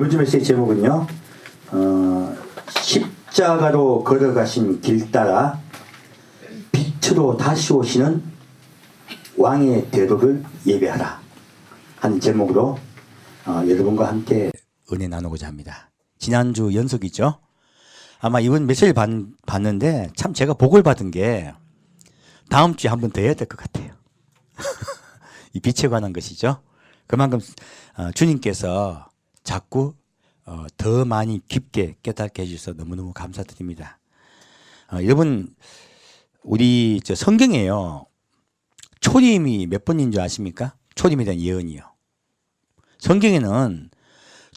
이번 주 메시지 제목은요, 십자가로 걸어가신 길 따라 빛으로 다시 오시는 왕의 대도를 예배하라 하는 제목으로 여러분과 함께 은혜 나누고자 합니다. 지난주 연속이죠. 아마 이번 메시지를 봤는데 참 제가 복을 받은 게 다음 주에 한 번 더 해야 될 것 같아요. 이 빛에 관한 것이죠. 그만큼 주님께서 자꾸 더 많이 깊게 깨닫게 해주셔서 너무너무 감사드립니다. 여러분, 우리 성경에요, 초림이 몇 번인 줄 아십니까? 초림에 대한 예언이요. 성경에는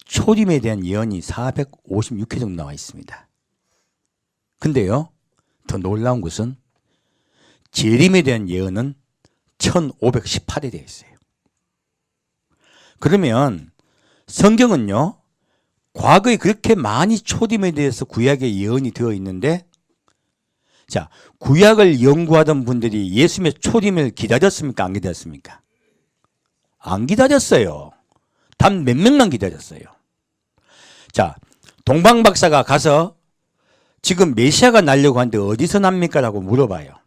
초림에 대한 예언이 456회 정도 나와 있습니다. 근데요, 더 놀라운 것은 재림에 대한 예언은 1518에 되어 있어요. 그러면 성경은요, 과거에 그렇게 많이 초림에 대해서 구약에 예언이 되어 있는데, 자, 구약을 연구하던 분들이 예수님의 초림을 기다렸습니까? 안 기다렸습니까? 안 기다렸어요. 단 몇 명만 기다렸어요. 자, 동방박사가 가서 지금 메시아가 나려고 하는데 어디서 납니까? 라고 물어봐요.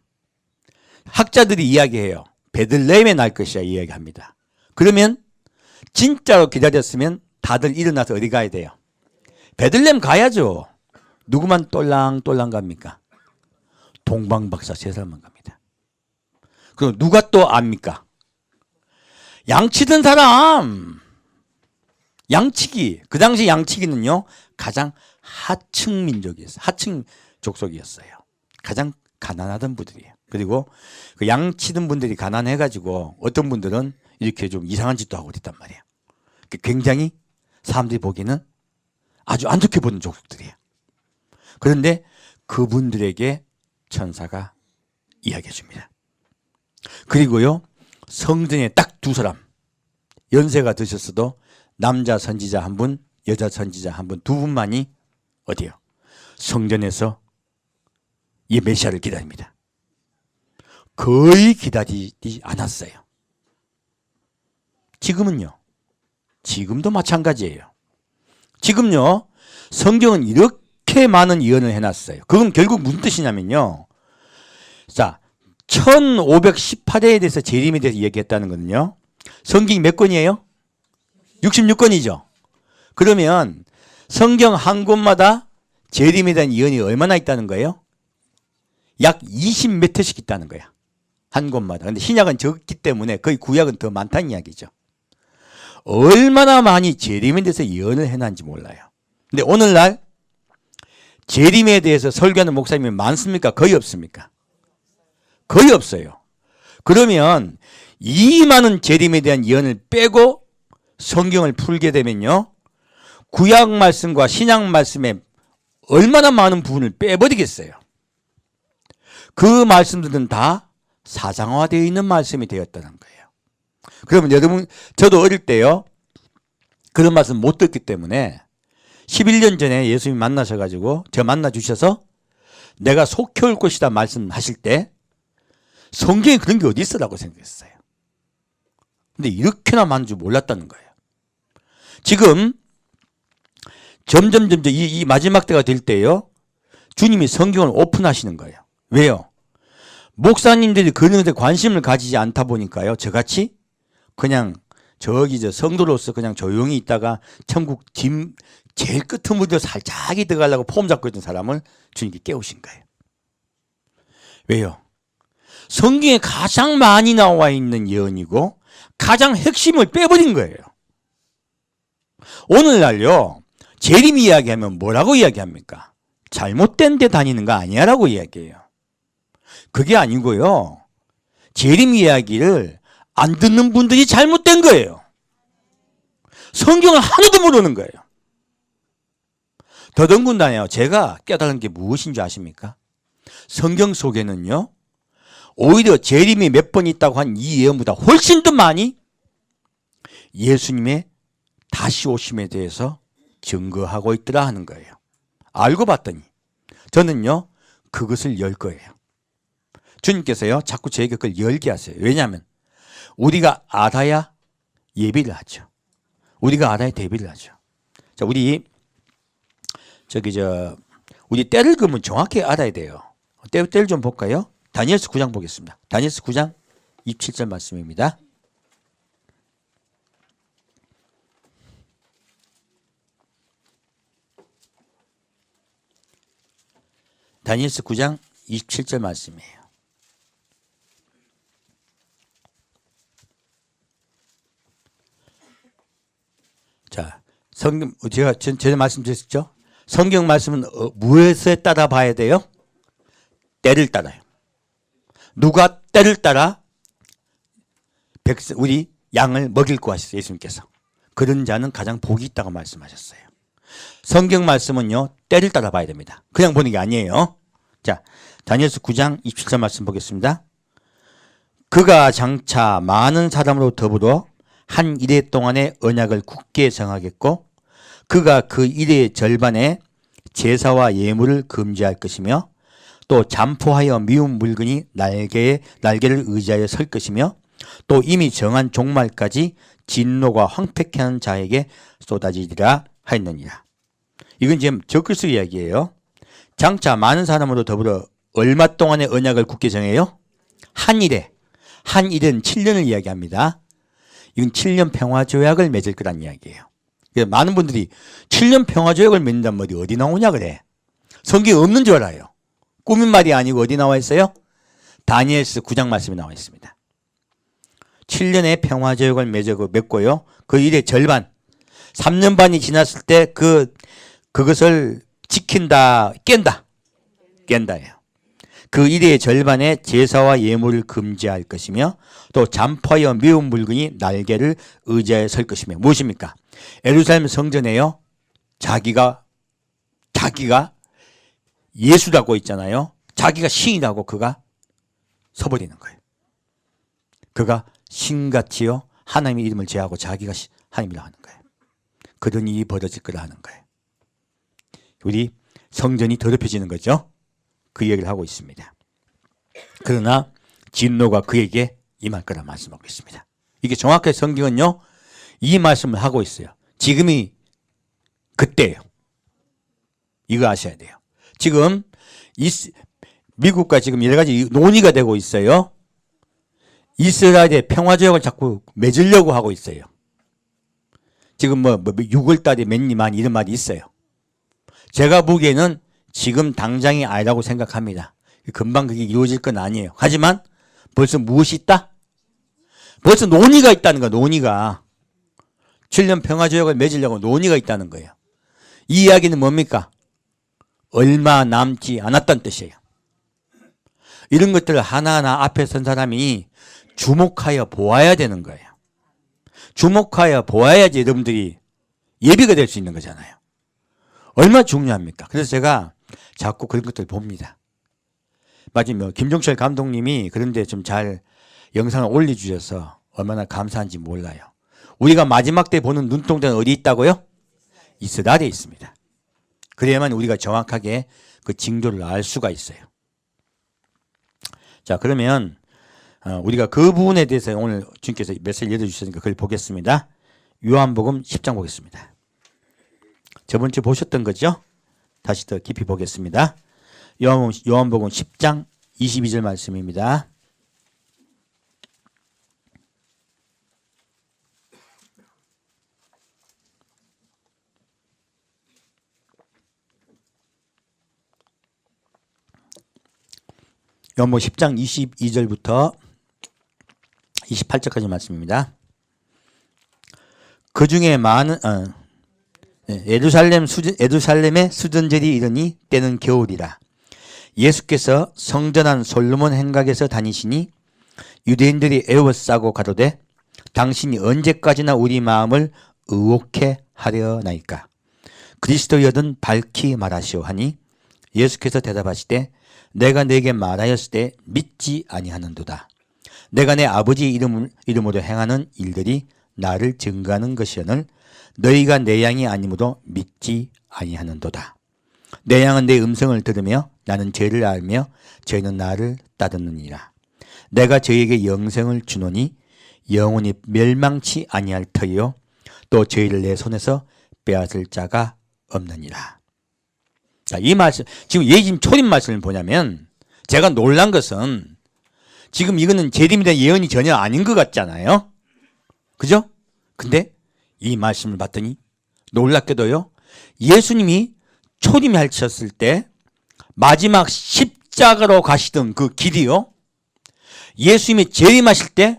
학자들이 이야기해요. 베들레헴에 날 것이야 이야기합니다. 그러면 진짜로 기다렸으면 다들 일어나서 어디 가야 돼요? 베들레헴 가야죠. 누구만 똘랑똘랑 갑니까? 동방박사 세 사람만 갑니다. 그럼 누가 또 압니까? 양치던 사람. 양치기. 그 당시 양치기는요, 가장 하층 민족이었어요. 하층 족속이었어요. 가장 가난하던 분들이에요. 그리고 그 양치던 분들이 가난해가지고 어떤 분들은 이렇게 좀 이상한 짓도 하고 그랬단 말이에요. 굉장히 사람들이 보기에는 아주 안 좋게 보는 족속들이에요. 그런데 그분들에게 천사가 이야기해 줍니다. 그리고요, 성전에 딱 두 사람, 연세가 드셨어도 남자 선지자 한 분, 여자 선지자 한 분, 두 분만이 어디요? 성전에서 이 메시아를 기다립니다. 거의 기다리지 않았어요. 지금은요, 지금도 마찬가지예요. 지금요, 성경은 이렇게 많은 예언을 해놨어요. 그건 결국 무슨 뜻이냐면요, 자, 1518회에 대해서 재림에 대해서 얘기했다는 거는요, 성경이 몇 권이에요? 66권이죠. 그러면 성경 한 권마다 재림에 대한 예언이 얼마나 있다는 거예요? 약 20 몇 회씩 있다는 거야. 한 권마다. 근데 신약은 적기 때문에 거의 구약은 더 많다는 이야기죠. 얼마나 많이 재림에 대해서 예언을 해놨는지 몰라요. 근데 오늘날 재림에 대해서 설교하는 목사님이 많습니까? 거의 없습니까? 거의 없어요. 그러면 이 많은 재림에 대한 예언을 빼고 성경을 풀게 되면요, 구약 말씀과 신약 말씀에 얼마나 많은 부분을 빼버리겠어요. 그 말씀들은 다 사상화되어 있는 말씀이 되었다는 거예요. 그러면 여러분, 저도 어릴 때요, 그런 말씀 못 듣기 때문에 11년 전에 예수님 만나셔가지고 저 만나주셔서 내가 속히 올 것이다 말씀하실 때 성경에 그런 게 어디 있어라고 생각했어요. 근데 이렇게나 많은 줄 몰랐다는 거예요. 지금 점점 이 마지막 때가 될 때요, 주님이 성경을 오픈하시는 거예요. 왜요? 목사님들이 그런 데 관심을 가지지 않다 보니까요, 저같이 그냥 성도로서 그냥 조용히 있다가 천국 제일 끄트무리로 살짝이 들어가려고 폼 잡고 있던 사람을 주님께 깨우신 거예요. 왜요? 성경에 가장 많이 나와 있는 예언이고 가장 핵심을 빼버린 거예요. 오늘날요, 재림 이야기하면 뭐라고 이야기합니까? 잘못된 데 다니는 거 아니야 라고 이야기해요. 그게 아니고요, 재림 이야기를 안 듣는 분들이 잘못된 거예요. 성경을 하나도 모르는 거예요. 더더군다나요, 제가 깨달은 게 무엇인 줄 아십니까? 성경 속에는요, 오히려 재림이 몇 번 있다고 한 이 예언보다 훨씬 더 많이 예수님의 다시 오심에 대해서 증거하고 있더라 하는 거예요. 알고 봤더니 저는요, 그것을 열 거예요. 주님께서요, 자꾸 저에게 그걸 열게 하세요. 왜냐하면 우리가 알아야 예비를 하죠. 우리가 알아야 대비를 하죠. 자, 우리 때를 그러면 정확히 알아야 돼요. 때를 좀 볼까요? 다니엘서 9장 보겠습니다. 다니엘서 9장 27절 말씀입니다. 다니엘서 9장 27절 말씀이에요. 자, 제가 전에 말씀드렸죠? 성경 말씀은 무엇에 따라 봐야 돼요? 때를 따라요. 누가 때를 따라 우리 양을 먹일고 하셨어요. 예수님께서. 그런 자는 가장 복이 있다고 말씀하셨어요. 성경 말씀은요, 때를 따라 봐야 됩니다. 그냥 보는 게 아니에요. 자, 다니엘서 9장 27절 말씀 보겠습니다. 그가 장차 많은 사람으로 더불어 한 이래 동안의 언약을 굳게 정하겠고, 그가 그 이래의 절반에 제사와 예물을 금지할 것이며, 또 잠포하여 미운 물건이 날개를 의지하여 설 것이며, 또 이미 정한 종말까지 진노가 황폐케 하는 자에게 쏟아지리라 하였느니라. 이건 지금 적그리스도 이야기예요. 장차 많은 사람으로 더불어 얼마 동안의 언약을 굳게 정해요? 한 일은 7년을 이야기합니다. 이건 7년 평화조약을 맺을 거란 이야기예요. 많은 분들이 7년 평화조약을 맺는다면 어디 나오냐 그래. 성경에 없는 줄 알아요. 꾸민 말이 아니고 어디 나와 있어요? 다니엘서 9장 말씀에 나와 있습니다. 7년의 평화조약을 맺고요. 그 일의 절반, 3년 반이 지났을 때 그것을 지킨다, 깬다예요. 그 일의 절반에 제사와 예물을 금지할 것이며, 또 잠포하여 미운 물건이 날개를 의지하여 설 것이며. 무엇입니까? 예루살렘 성전에요, 자기가 예수라고 있잖아요. 자기가 신이라고 그가 서버리는 거예요. 그가 신같이요 하나님의 이름을 제하고 자기가 하나님이라고 하는 거예요. 그런 일이 벌어질 거라 하는 거예요. 우리 성전이 더럽혀지는 거죠. 그 얘기를 하고 있습니다. 그러나 진노가 그에게 임할 거라 말씀하고 있습니다. 이게 정확하게 성경은요, 이 말씀을 하고 있어요. 지금이 그때예요. 이거 아셔야 돼요. 지금 미국과 지금 여러 가지 논의가 되고 있어요. 이스라엘의 평화조약을 자꾸 맺으려고 하고 있어요. 지금 6월 달에 맺니만 이런 말이 있어요. 제가 보기에는 지금 당장이 아니라고 생각합니다. 금방 그게 이루어질 건 아니에요. 하지만 벌써 무엇이 있다? 벌써 논의가 있다는 거야. 논의가. 7년 평화조약을 맺으려고 논의가 있다는 거예요. 이 이야기는 뭡니까? 얼마 남지 않았다는 뜻이에요. 이런 것들을 하나하나 앞에 선 사람이 주목하여 보아야 되는 거예요. 주목하여 보아야지 여러분들이 예비가 될 수 있는 거잖아요. 얼마나 중요합니까? 그래서 제가 자꾸 그런 것들을 봅니다. 마지막 김종철 감독님이 그런데 좀 잘 영상을 올려주셔서 얼마나 감사한지 몰라요. 우리가 마지막 때 보는 눈동자는 어디 있다고요? 이스라엘에 있습니다. 그래야만 우리가 정확하게 그 징조를 알 수가 있어요. 자, 그러면 우리가 그 부분에 대해서 오늘 주님께서 메시지를 열어주셨으니까 그걸 보겠습니다. 요한복음 10장 보겠습니다. 저번 주 보셨던 거죠? 다시 더 깊이 보겠습니다. 요한복음 10장 22절 말씀입니다. 요한복음 10장 22절부터 28절까지 말씀입니다. 그 중에 많은 예루살렘의 수전절이 이르니 때는 겨울이라. 예수께서 성전한 솔로몬 행각에서 다니시니 유대인들이 애워싸고 가로되 당신이 언제까지나 우리 마음을 의혹해 하려나이까. 그리스도여든 밝히 말하시오 하니 예수께서 대답하시되 내가 네게 말하였을 때 믿지 아니하는도다. 내가 내 아버지 이름으로 행하는 일들이 나를 증거하는 것이오늘 너희가 내 양이 아니므로 믿지 아니하는도다. 내 양은 내 음성을 들으며 나는 저희를 알며 저희는 나를 따르느니라. 내가 저희에게 영생을 주노니 영원히 멸망치 아니할 터이요 또 저희를 내 손에서 빼앗을 자가 없느니라. 자, 이 말씀, 지금 예수님 초림 말씀을 보냐면 제가 놀란 것은 지금 이거는 재림에 대한 예언이 전혀 아닌 것 같잖아요. 그죠? 근데 이 말씀을 봤더니 놀랍게도요, 예수님이 초림하셨을 때 마지막 십자가로 가시던 그 길이요, 예수님이 재림하실 때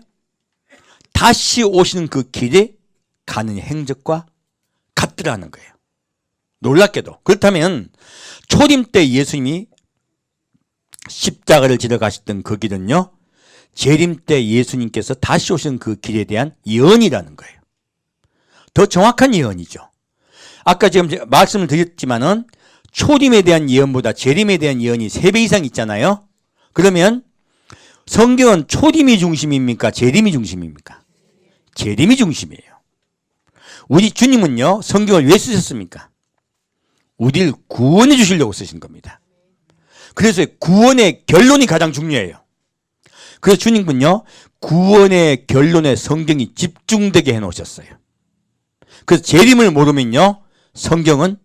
다시 오시는 그 길에 가는 행적과 같더라는 거예요. 놀랍게도. 그렇다면 초림 때 예수님이 십자가를 지러 가셨던 그 길은요, 재림 때 예수님께서 다시 오시는 그 길에 대한 예언이라는 거예요. 더 정확한 예언이죠. 아까 지금 제가 말씀을 드렸지만은 초림에 대한 예언보다 재림에 대한 예언이 3배 이상 있잖아요. 그러면 성경은 초림이 중심입니까? 재림이 중심입니까? 재림이 중심이에요. 우리 주님은요, 성경을 왜 쓰셨습니까? 우리를 구원해 주시려고 쓰신 겁니다. 그래서 구원의 결론이 가장 중요해요. 그래서 주님은요, 구원의 결론에 성경이 집중되게 해놓으셨어요. 그래서 재림을 모르면요, 성경은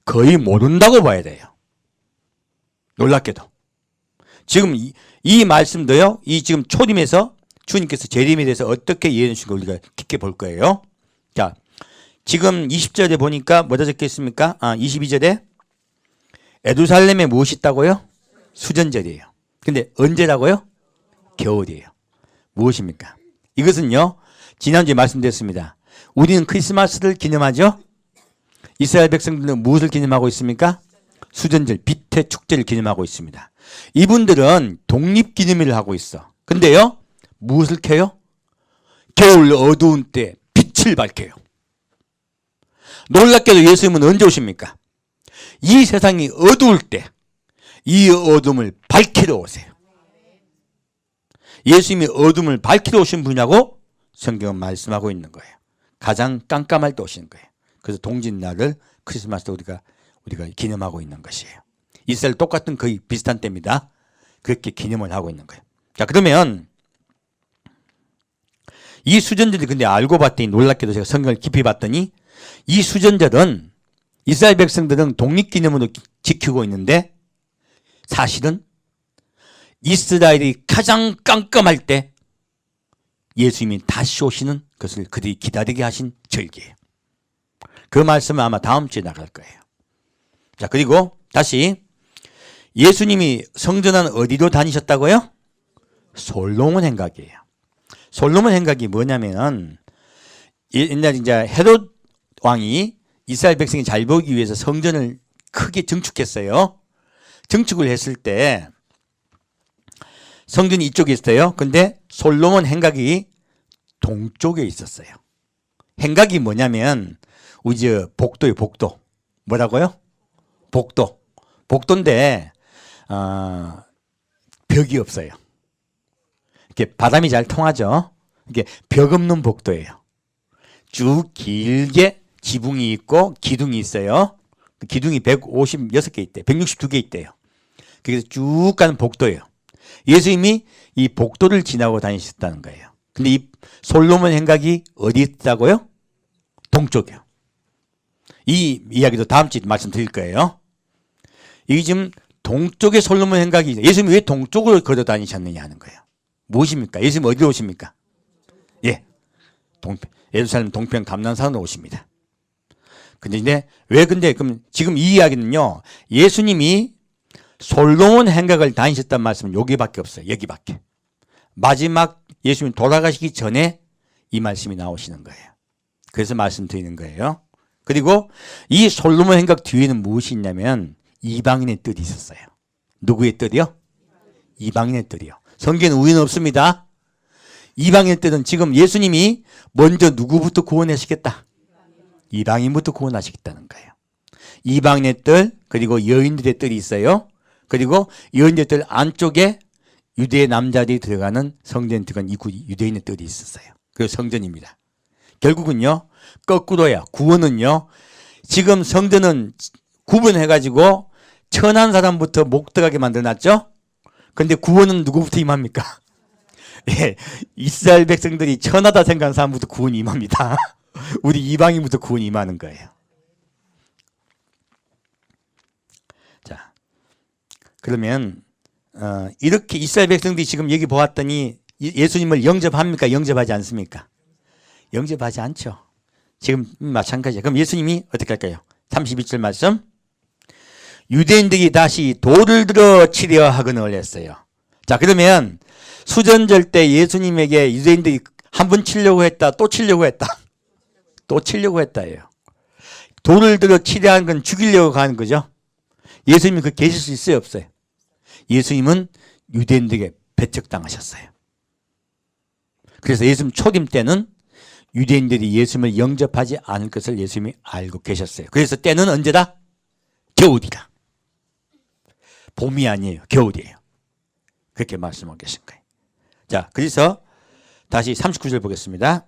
거의 모른다고 봐야 돼요. 놀랍게도. 지금 이 말씀도요, 이 지금 초림에서 주님께서 재림에 대해서 어떻게 예언해 주신 걸 우리가 깊게 볼 거예요. 자, 지금 20절에 보니까 뭐가 적혀 있습니까? 22절에 예루살렘에 무엇이 있다고요? 수전절이에요. 근데 언제라고요? 겨울이에요. 무엇입니까? 이것은요, 지난주에 말씀드렸습니다. 우리는 크리스마스를 기념하죠? 이스라엘 백성들은 무엇을 기념하고 있습니까? 수전절, 빛의 축제를 기념하고 있습니다. 이분들은 독립기념일을 하고 있어. 근데요, 무엇을 켜요? 겨울 어두운 때 빛을 밝혀요. 놀랍게도 예수님은 언제 오십니까? 이 세상이 어두울 때 이 어둠을 밝히러 오세요. 예수님이 어둠을 밝히러 오신 분이라고 성경은 말씀하고 있는 거예요. 가장 깜깜할 때 오시는 거예요. 그래서 동짓날을 크리스마스 때 우리가 기념하고 있는 것이에요. 이스라엘 똑같은 거의 비슷한 때입니다. 그렇게 기념을 하고 있는 거예요. 자, 그러면 이 수전절이 근데 알고 봤더니 놀랍게도 제가 성경을 깊이 봤더니 이 수전절은 이스라엘 백성들은 독립기념으로 지키고 있는데 사실은 이스라엘이 가장 깜깜할 때 예수님이 다시 오시는 것을 그들이 기다리게 하신 절기예요. 그 말씀은 아마 다음 주에 나갈 거예요. 자, 그리고 다시 예수님이 성전은 어디로 다니셨다고요? 솔로몬 행각이에요. 솔로몬 행각이 뭐냐면 옛날 이제 헤롯 왕이 이스라엘 백성이 잘 보기 위해서 성전을 크게 증축했어요. 증축을 했을 때 성전이 이쪽에 있어요. 근데 솔로몬 행각이 동쪽에 있었어요. 행각이 뭐냐면 우리 저 복도예요. 복도. 뭐라고요? 복도. 복도인데 벽이 없어요. 이렇게 바람이 잘 통하죠. 이게 벽 없는 복도예요. 쭉 길게 지붕이 있고 기둥이 있어요. 기둥이 156개 있대요. 162개 있대요. 그래서 쭉 가는 복도예요. 예수님이 이 복도를 지나고 다니셨다는 거예요. 근데 이 솔로몬 행각이 어디 있다고요? 동쪽이요. 이 이야기도 다음 주에 말씀드릴 거예요. 이게 지금 동쪽에 솔로몬 행각이, 예수님이 왜 동쪽으로 걸어 다니셨느냐 하는 거예요. 무엇입니까? 예수님 어디로 오십니까? 예, 예루살렘 동편 감난산으로 오십니다. 근데 그럼 지금 이 이야기는요, 예수님이 솔로몬 행각을 다니셨단 말씀은 여기밖에 없어요. 여기밖에. 마지막 예수님이 돌아가시기 전에 이 말씀이 나오시는 거예요. 그래서 말씀드리는 거예요. 그리고 이 솔로몬 행각 뒤에는 무엇이 있냐면 이방인의 뜻이 있었어요. 누구의 뜻이요? 이방인의 뜻이요. 성경에는 우리는 없습니다. 이방인의 뜻은 지금 예수님이 먼저 누구부터 구원하시겠다? 이방인부터 구원하시겠다는 거예요. 이방인의 뜻, 그리고 여인들의 뜻이 있어요. 그리고 여인들의 뜻 안쪽에 유대 남자들이 들어가는 성전에 들어간 유대인의 뜻이 있었어요. 그게 성전입니다. 결국은요, 거꾸로야. 구원은요, 지금 성전은 구분해가지고 천한 사람부터 못 들어가게 만들어놨죠? 근데 구원은 누구부터 임합니까? 예, 이스라엘 백성들이 천하다 생각한 사람부터 구원이 임합니다. 우리 이방인부터 구원이 임하는 거예요. 자, 그러면 이렇게 이스라엘 백성들이 지금 여기 보았더니 예수님을 영접합니까? 영접하지 않습니까? 영접하지 않죠. 지금 마찬가지예요. 그럼 예수님이 어떻게 할까요? 32절 말씀. 유대인들이 다시 돌을 들어 치려 하거늘 했어요. 자, 그러면 수전절 때 예수님에게 유대인들이 한 번 치려고 했다, 또 치려고 했다. 또 치려고 했다예요. 돌을 들어 치려 하는 건 죽이려고 가는 거죠. 예수님이 그 계실 수 있어요, 없어요? 예수님은 유대인들에게 배척당하셨어요. 그래서 예수님 초림 때는 유대인들이 예수님을 영접하지 않을 것을 예수님이 알고 계셨어요. 그래서 때는 언제다? 겨울이다. 봄이 아니에요. 겨울이에요. 그렇게 말씀하고 계신 거예요. 자, 그래서 다시 39절 보겠습니다.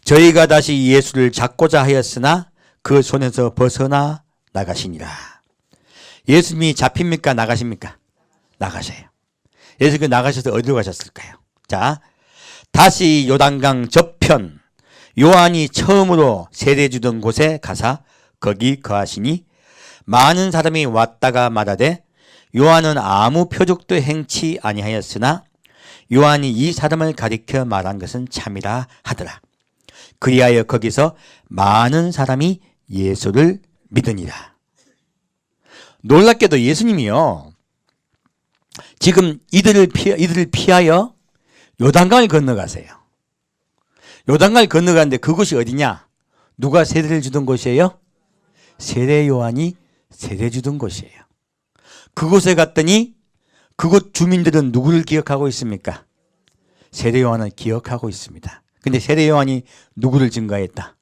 저희가 다시 예수를 잡고자 하였으나 그 손에서 벗어나 나가시니라. 예수님이 잡힙니까? 나가십니까? 나가셔요. 예수님이 나가셔서 어디로 가셨을까요? 자, 다시 요단강 저편 요한이 처음으로 세례 주던 곳에 가사 거기 거하시니 많은 사람이 왔다가 말하되 요한은 아무 표적도 행치 아니하였으나 요한이 이 사람을 가리켜 말한 것은 참이라 하더라. 그리하여 거기서 많은 사람이 예수를 믿으니라. 놀랍게도 예수님이요, 지금 이들을 피하여 요단강을 건너가세요. 요단강을 건너가는데 그곳이 어디냐? 누가 세례를 주던 곳이에요? 세례 요한이 세례 주던 곳이에요. 그곳에 갔더니 그곳 주민들은 누구를 기억하고 있습니까? 세례 요한을 기억하고 있습니다. 근데 세례 요한이 누구를 증거했다?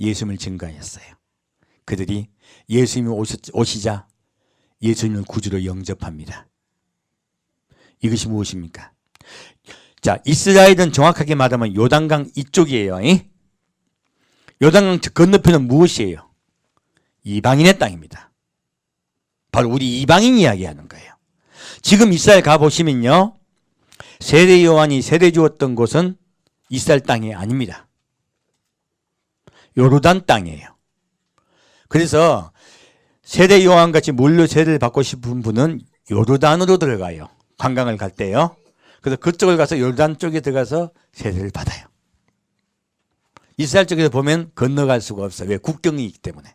예수님을 증거했어요. 그들이 예수님이 오시자 예수님을 구주로 영접합니다. 이것이 무엇입니까? 자, 이스라엘은 정확하게 말하면 요단강 이쪽이에요. 요단강 건너편은 무엇이에요? 이방인의 땅입니다. 바로 우리 이방인 이야기하는 거예요. 지금 이스라엘 가보시면요, 세례 요한이 세례 주었던 곳은 이스라엘 땅이 아닙니다. 요르단 땅이에요. 그래서 세례 요한같이 물로 세례를 받고 싶은 분은 요르단으로 들어가요. 관광을 갈 때요. 그래서 그쪽을 가서 요르단 쪽에 들어가서 세례를 받아요. 이스라엘 쪽에서 보면 건너갈 수가 없어요. 왜? 국경이 있기 때문에.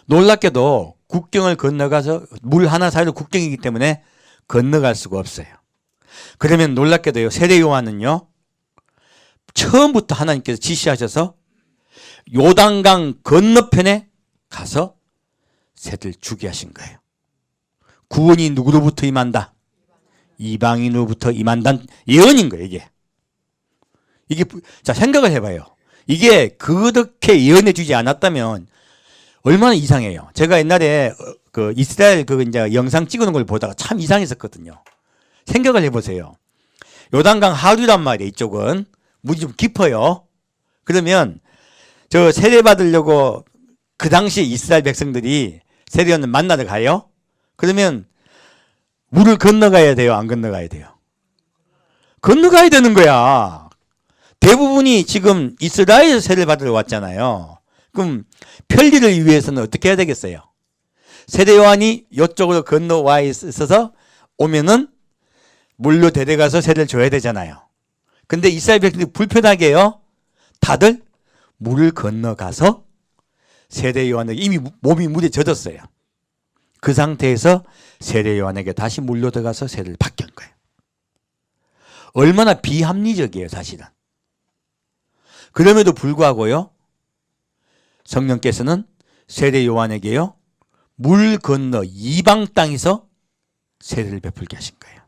놀랍게도 국경을 건너가서 물 하나 사이로 국경이기 때문에 건너갈 수가 없어요. 그러면 놀랍게도요, 세례 요한은요, 처음부터 하나님께서 지시하셔서 요단강 건너편에 가서 세례를 주게 하신 거예요. 구원이 누구로부터 임한다? 이방인으로부터 임한다는 예언인 거예요, 이게. 자, 생각을 해봐요. 이게 그렇게 예언해 주지 않았다면 얼마나 이상해요. 제가 옛날에 그 이스라엘 이제 영상 찍어놓은 걸 보다가 참 이상했었거든요. 생각을 해보세요. 요단강 하류란 말이에요. 이쪽은 물이 좀 깊어요. 그러면 저 세례 받으려고 그 당시 이스라엘 백성들이 세례요한을 만나러 가요. 그러면 물을 건너가야 돼요? 안 건너가야 돼요? 건너가야 되는 거야. 대부분이 지금 이스라엘 세례를 받으러 왔잖아요. 그럼 편리를 위해서는 어떻게 해야 되겠어요? 세례 요한이 이쪽으로 건너와 있어서 오면은 물로 데려가서 세례를 줘야 되잖아요. 근데 이스라엘 백성들이 불편하게요, 다들 물을 건너가서 세례 요한에게 이미 몸이 물에 젖었어요. 그 상태에서 세례 요한에게 다시 물로 들어가서 세례를 받게 한 거예요. 얼마나 비합리적이에요, 사실은. 그럼에도 불구하고요, 성령께서는 세례 요한에게요, 물 건너 이방 땅에서 세례를 베풀게 하신 거예요.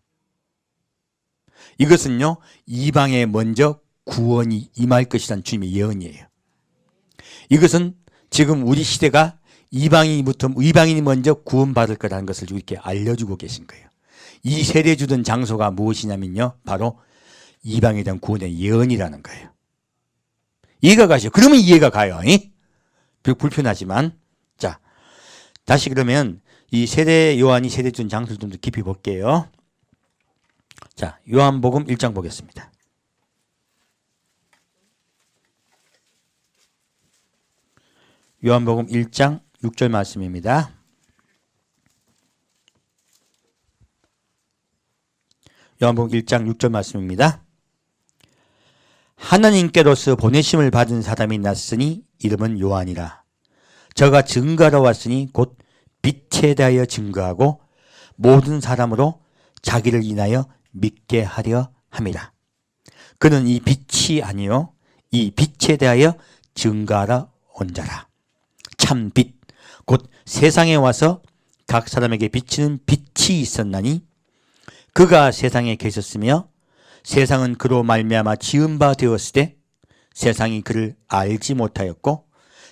이것은요, 이방에 먼저 구원이 임할 것이라는 주님의 예언이에요. 이것은 지금 우리 시대가 이방인이 먼저 구원받을 거라는 것을 이렇게 알려주고 계신 거예요. 이 세례 주던 장소가 무엇이냐면요, 바로 이방에 대한 구원의 예언이라는 거예요. 이해가 가시죠? 그러면 이해가 가요. 불편하지만. 자, 다시 그러면 이 세례 요한이 세례 준 장소를 좀 더 깊이 볼게요. 자, 요한복음 1장 보겠습니다. 요한복음 1장 6절 말씀입니다. 요한복음 1장 6절 말씀입니다. 하나님께로서 보내심을 받은 사람이 났으니 이름은 요한이라. 저가 증거하러 왔으니 곧 빛에 대하여 증거하고 모든 사람으로 자기를 인하여 믿게 하려 함이라. 그는 이 빛이 아니요 이 빛에 대하여 증거하러 온 자라. 참 빛, 곧 세상에 와서 각 사람에게 비치는 빛이 있었나니 그가 세상에 계셨으며 세상은 그로 말미암아 지은 바 되었으되 세상이 그를 알지 못하였고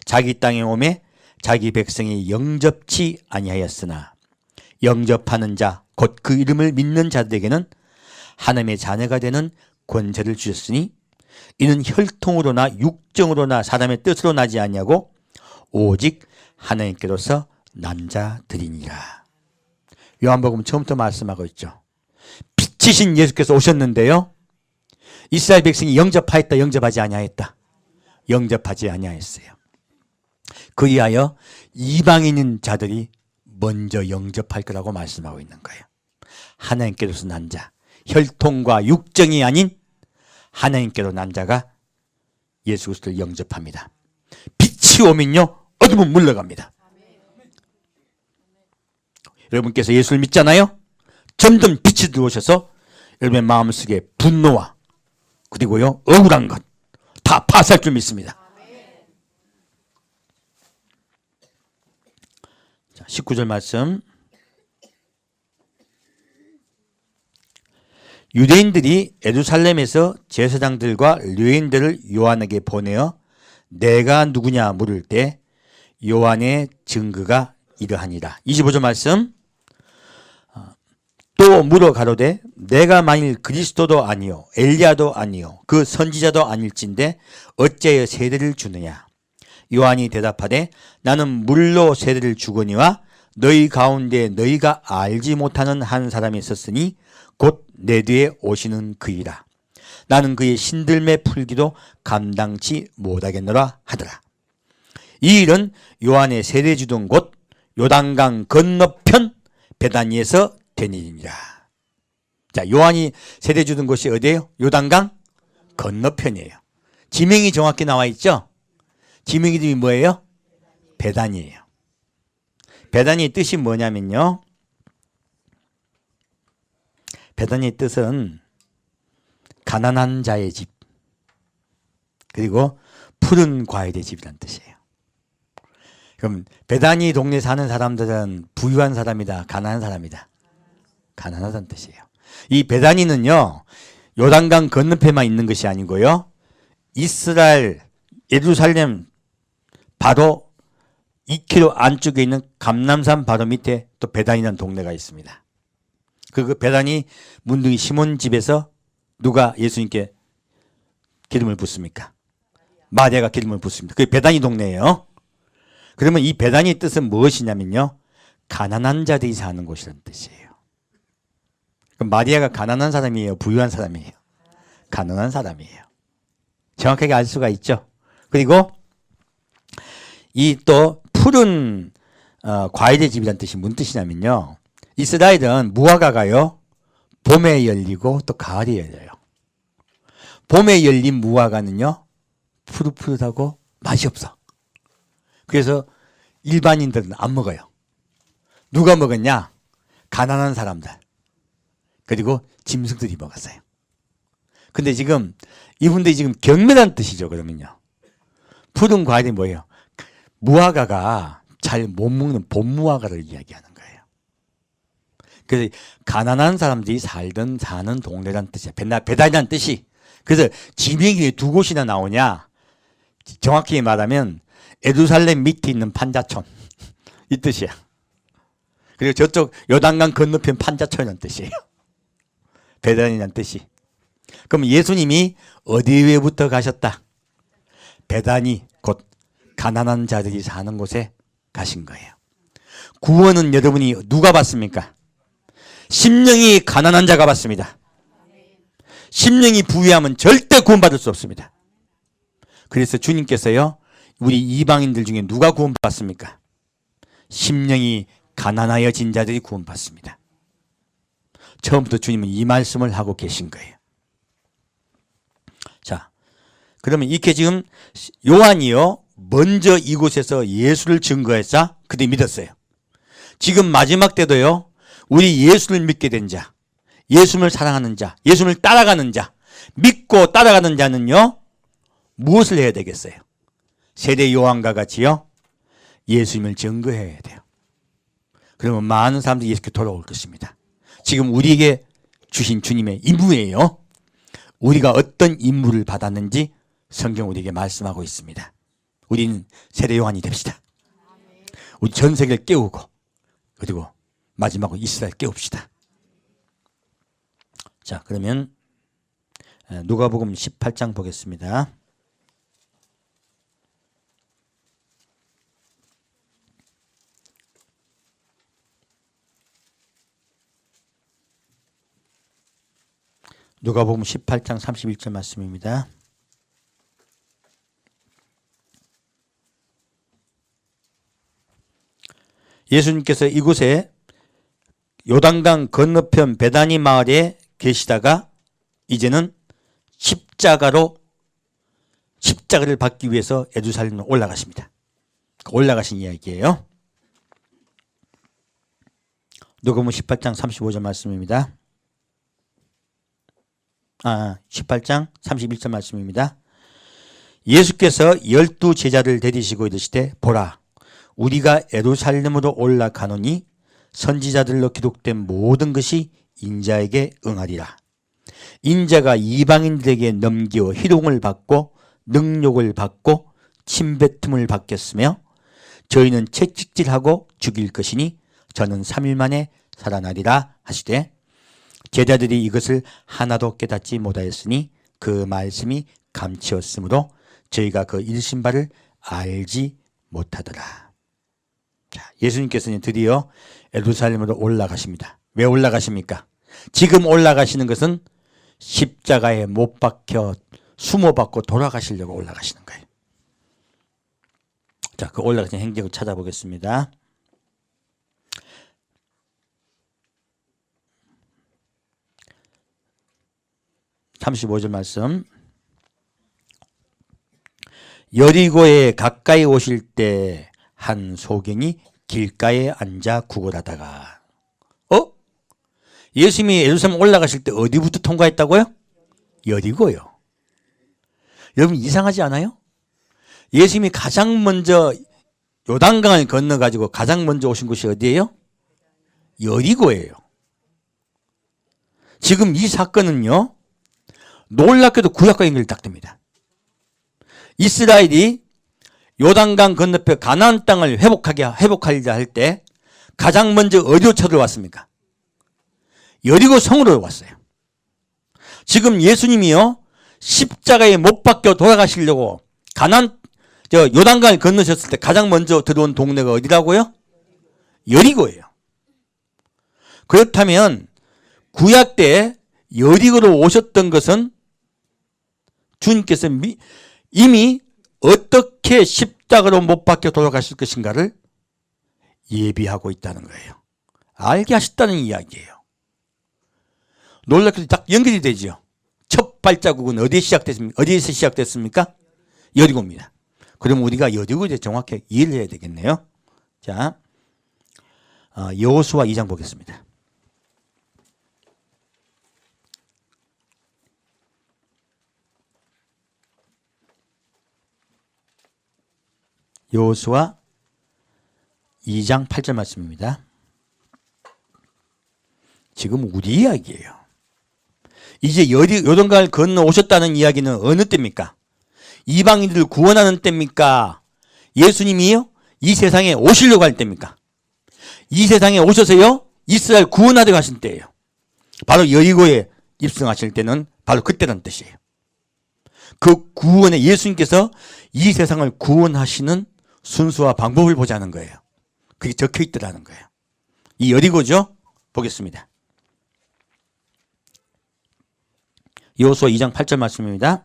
자기 땅에 오매 자기 백성이 영접치 아니하였으나 영접하는 자 곧 그 이름을 믿는 자들에게는 하나님의 자녀가 되는 권세를 주셨으니 이는 혈통으로나 육정으로나 사람의 뜻으로 나지 아니하고 오직 하나님께로서 난 자들이니라. 요한복음 처음부터 말씀하고 있죠. 빛이신 예수께서 오셨는데요, 이스라엘 백성이 영접하였다 영접하지 아니하였다? 영접하지 아니하였어요. 그리하여 이방인인 자들이 먼저 영접할 거라고 말씀하고 있는 거예요. 하나님께로서 난 자, 혈통과 육정이 아닌 하나님께로 난 자가 예수 그리스도를 영접합니다. 빛이 오면요 어둠은 물러갑니다. 여러분께서 예수를 믿잖아요. 점점 빛이 들어오셔서 여러분의 마음속에 분노와 그리고요 억울한 것 다 파쇄할 줄 믿습니다. 자, 19절 말씀. 유대인들이 예루살렘에서 제사장들과 레위인들을 요한에게 보내어 내가 누구냐 물을 때 요한의 증거가 이러하니라. 25절 말씀. 또 물어 가로되 내가 만일 그리스도도 아니요 엘리야도 아니요 그 선지자도 아닐진데 어찌하여 세례를 주느냐. 요한이 대답하되 나는 물로 세례를 주거니와 너희 가운데 너희가 알지 못하는 한 사람이 있었으니 곧 내 뒤에 오시는 그이라. 나는 그의 신들매 풀기도 감당치 못하겠노라 하더라. 이 일은 요한의 세례 주던 곳 요단강 건너편 베다니에서 된 일이니라. 자, 요한이 세례 주던 곳이 어디예요? 요단강 건너편이에요. 지명이 정확히 나와 있죠? 지명 이름이 뭐예요? 베다니예요. 베다니의 뜻이 뭐냐면요, 베다니의 뜻은 가난한 자의 집, 그리고 푸른 과일의 집이라는 뜻이에요. 그럼 베다니 동네 사는 사람들은 부유한 사람이다, 가난한 사람이다? 가난하다는 뜻이에요. 이 베다니는요 요단강 건너편만 있는 것이 아니고요, 이스라엘 예루살렘 바로 2km 안쪽에 있는 감람산 바로 밑에 또 베다니라는 동네가 있습니다. 그 베다니 문둥이 시몬 집에서 누가 예수님께 기름을 붓습니까? 마리아가 기름을 붓습니다. 그게 베다니 동네예요. 그러면 이 베다니의 뜻은 무엇이냐면요, 가난한 자들이 사는 곳이라는 뜻이에요. 그럼 마리아가 가난한 사람이에요, 부유한 사람이에요? 가난한 사람이에요. 정확하게 알 수가 있죠. 그리고 이 또 푸른 과일의 집이라는 뜻이 무슨 뜻이냐면요, 이스라엘은 무화과가요 봄에 열리고 또 가을에 열려요. 봄에 열린 무화과는요 푸릇푸릇하고 맛이 없어. 그래서 일반인들은 안 먹어요. 누가 먹었냐? 가난한 사람들 그리고 짐승들이 먹었어요. 근데 지금 이분들이 지금 경매라는 뜻이죠. 그러면요 푸른 과일이 뭐예요? 무화과가 잘 못 먹는 봄 무화과를 이야기하는 거예요. 그래서 가난한 사람들이 사는 동네라는 뜻이야. 베다니라는 뜻이. 그래서 지명이 왜 두 곳이나 나오냐? 정확히 말하면 예루살렘 밑에 있는 판자촌 이 뜻이야. 그리고 저쪽 요단강 건너편 판자촌이라는 뜻이에요. 베다니라는 뜻이. 그럼 예수님이 어디에부터 가셨다? 베다니, 곧 가난한 자들이 사는 곳에 가신 거예요. 구원은 여러분이 누가 받습니까? 심령이 가난한 자가 받습니다. 심령이 부유하면 절대 구원받을 수 없습니다. 그래서 주님께서요 우리 이방인들 중에 누가 구원받습니까? 심령이 가난하여진 자들이 구원받습니다. 처음부터 주님은 이 말씀을 하고 계신 거예요. 자, 그러면 이렇게 지금 요한이요 먼저 이곳에서 예수를 증거했자 그들이 믿었어요. 지금 마지막 때도요 우리 예수를 믿게 된 자, 예수를 사랑하는 자, 예수를 따라가는 자, 믿고 따라가는 자는요 무엇을 해야 되겠어요? 세례 요한과 같이요 예수님을 증거해야 돼요. 그러면 많은 사람들이 예수께 돌아올 것입니다. 지금 우리에게 주신 주님의 임무예요. 우리가 어떤 임무를 받았는지 성경 우리에게 말씀하고 있습니다. 우리는 세례 요한이 됩시다. 우리 전 세계를 깨우고 그리고 마지막으로 이스라엘 깨웁시다. 자, 그러면 누가복음 18장 보겠습니다. 누가복음 18장 31절 말씀입니다. 예수님께서 이곳에 요단강 건너편 베다니 마을에 계시다가 이제는 십자가를 받기 위해서 예루살렘으로 올라가십니다. 올라가신 이야기예요. 누가복음 18장 35절 말씀입니다. 18장 31절 말씀입니다. 예수께서 12 제자를 데리시고 이르시되 보라 우리가 예루살렘으로 올라가노니 선지자들로 기록된 모든 것이 인자에게 응하리라. 인자가 이방인들에게 넘겨 희롱을 받고 능욕을 받고 침뱉음을 받겠으며 저희는 채찍질하고 죽일 것이니 저는 3일 만에 살아나리라 하시되 제자들이 이것을 하나도 깨닫지 못하였으니 그 말씀이 감추었으므로 저희가 그 일신바를 알지 못하더라. 자, 예수님께서는 드디어 예루살렘으로 올라가십니다. 왜 올라가십니까? 지금 올라가시는 것은 십자가에 못 박혀 수모받고 돌아가시려고 올라가시는 거예요. 자, 그 올라가신 행적을 찾아보겠습니다. (35절) 말씀. 여리고에 가까이 오실 때 한 소경이 길가에 앉아 구걸하다가 예수님이 예루살렘 올라가실 때 어디부터 통과했다고요? 여리고요. 여러분 이상하지 않아요? 예수님이 가장 먼저 요단강을 건너가지고 가장 먼저 오신 곳이 어디예요? 여리고예요. 지금 이 사건은요 놀랍게도 구약과 연결이 딱 됩니다. 이스라엘이 요단강 건너편 가나안 땅을 회복하려 할 때 가장 먼저 어디로 쳐들어왔습니까? 여리고 성으로 왔어요. 지금 예수님이요 십자가에 못 박혀 돌아가시려고 요단강을 건너셨을 때 가장 먼저 들어온 동네가 어디라고요? 여리고예요. 그렇다면 구약 때 여리고로 오셨던 것은 주님께서 이미 어떻게 십자가로 못 박혀 돌아가실 것인가를 예비하고 있다는 거예요. 알게 하셨다는 이야기예요. 놀랍게도 딱 연결이 되죠. 첫 발자국은 어디에서 시작됐습니까? 여리고입니다. 그럼 우리가 여리고에 대해 정확히 이해를 해야 되겠네요. 자, 여호수아 2장 보겠습니다. 여호수아 2장 8절 말씀입니다. 지금 우리 이야기예요. 이제 요단강을 건너 오셨다는 이야기는 어느 때입니까? 이방인들을 구원하는 때입니까? 예수님이요 이 세상에 오시려고 할 때입니까? 이 세상에 오셔서요 이스라엘 구원하려고 하신 때예요. 바로 여리고에 입성하실 때는 바로 그때라는 뜻이에요. 그 구원에 예수님께서 이 세상을 구원하시는 순수와 방법을 보자는 거예요. 그게 적혀 있더라는 거예요. 이 여리고죠. 보겠습니다. 여호수아 2장 8절 말씀입니다.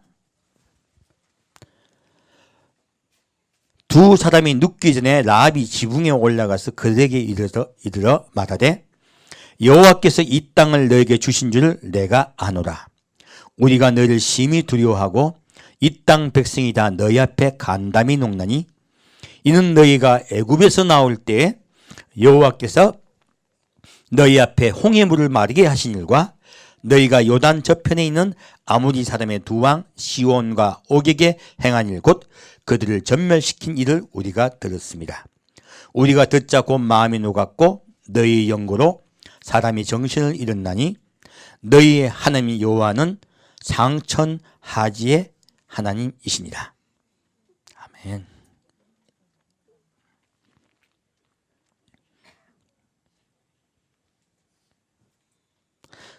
두 사람이 눕기 전에 라합이 지붕에 올라가서 그들에게 이르러 말하되 여호와께서 이 땅을 너에게 주신 줄 내가 아노라. 우리가 너희를 심히 두려워하고 이 땅 백성이 다 너희 앞에 간담이 녹나니 이는 너희가 애굽에서 나올 때에 여호와께서 너희 앞에 홍해 물을 마르게 하신 일과 너희가 요단 저편에 있는 아모리 사람의 두 왕 시온과 옥에게 행한 일 곧 그들을 전멸시킨 일을 우리가 들었습니다. 우리가 듣자 곧 마음이 녹았고 너희의 연고로 사람이 정신을 잃었나니 너희의 하나님 여호와는 상천하지의 하나님이시니라. 아멘.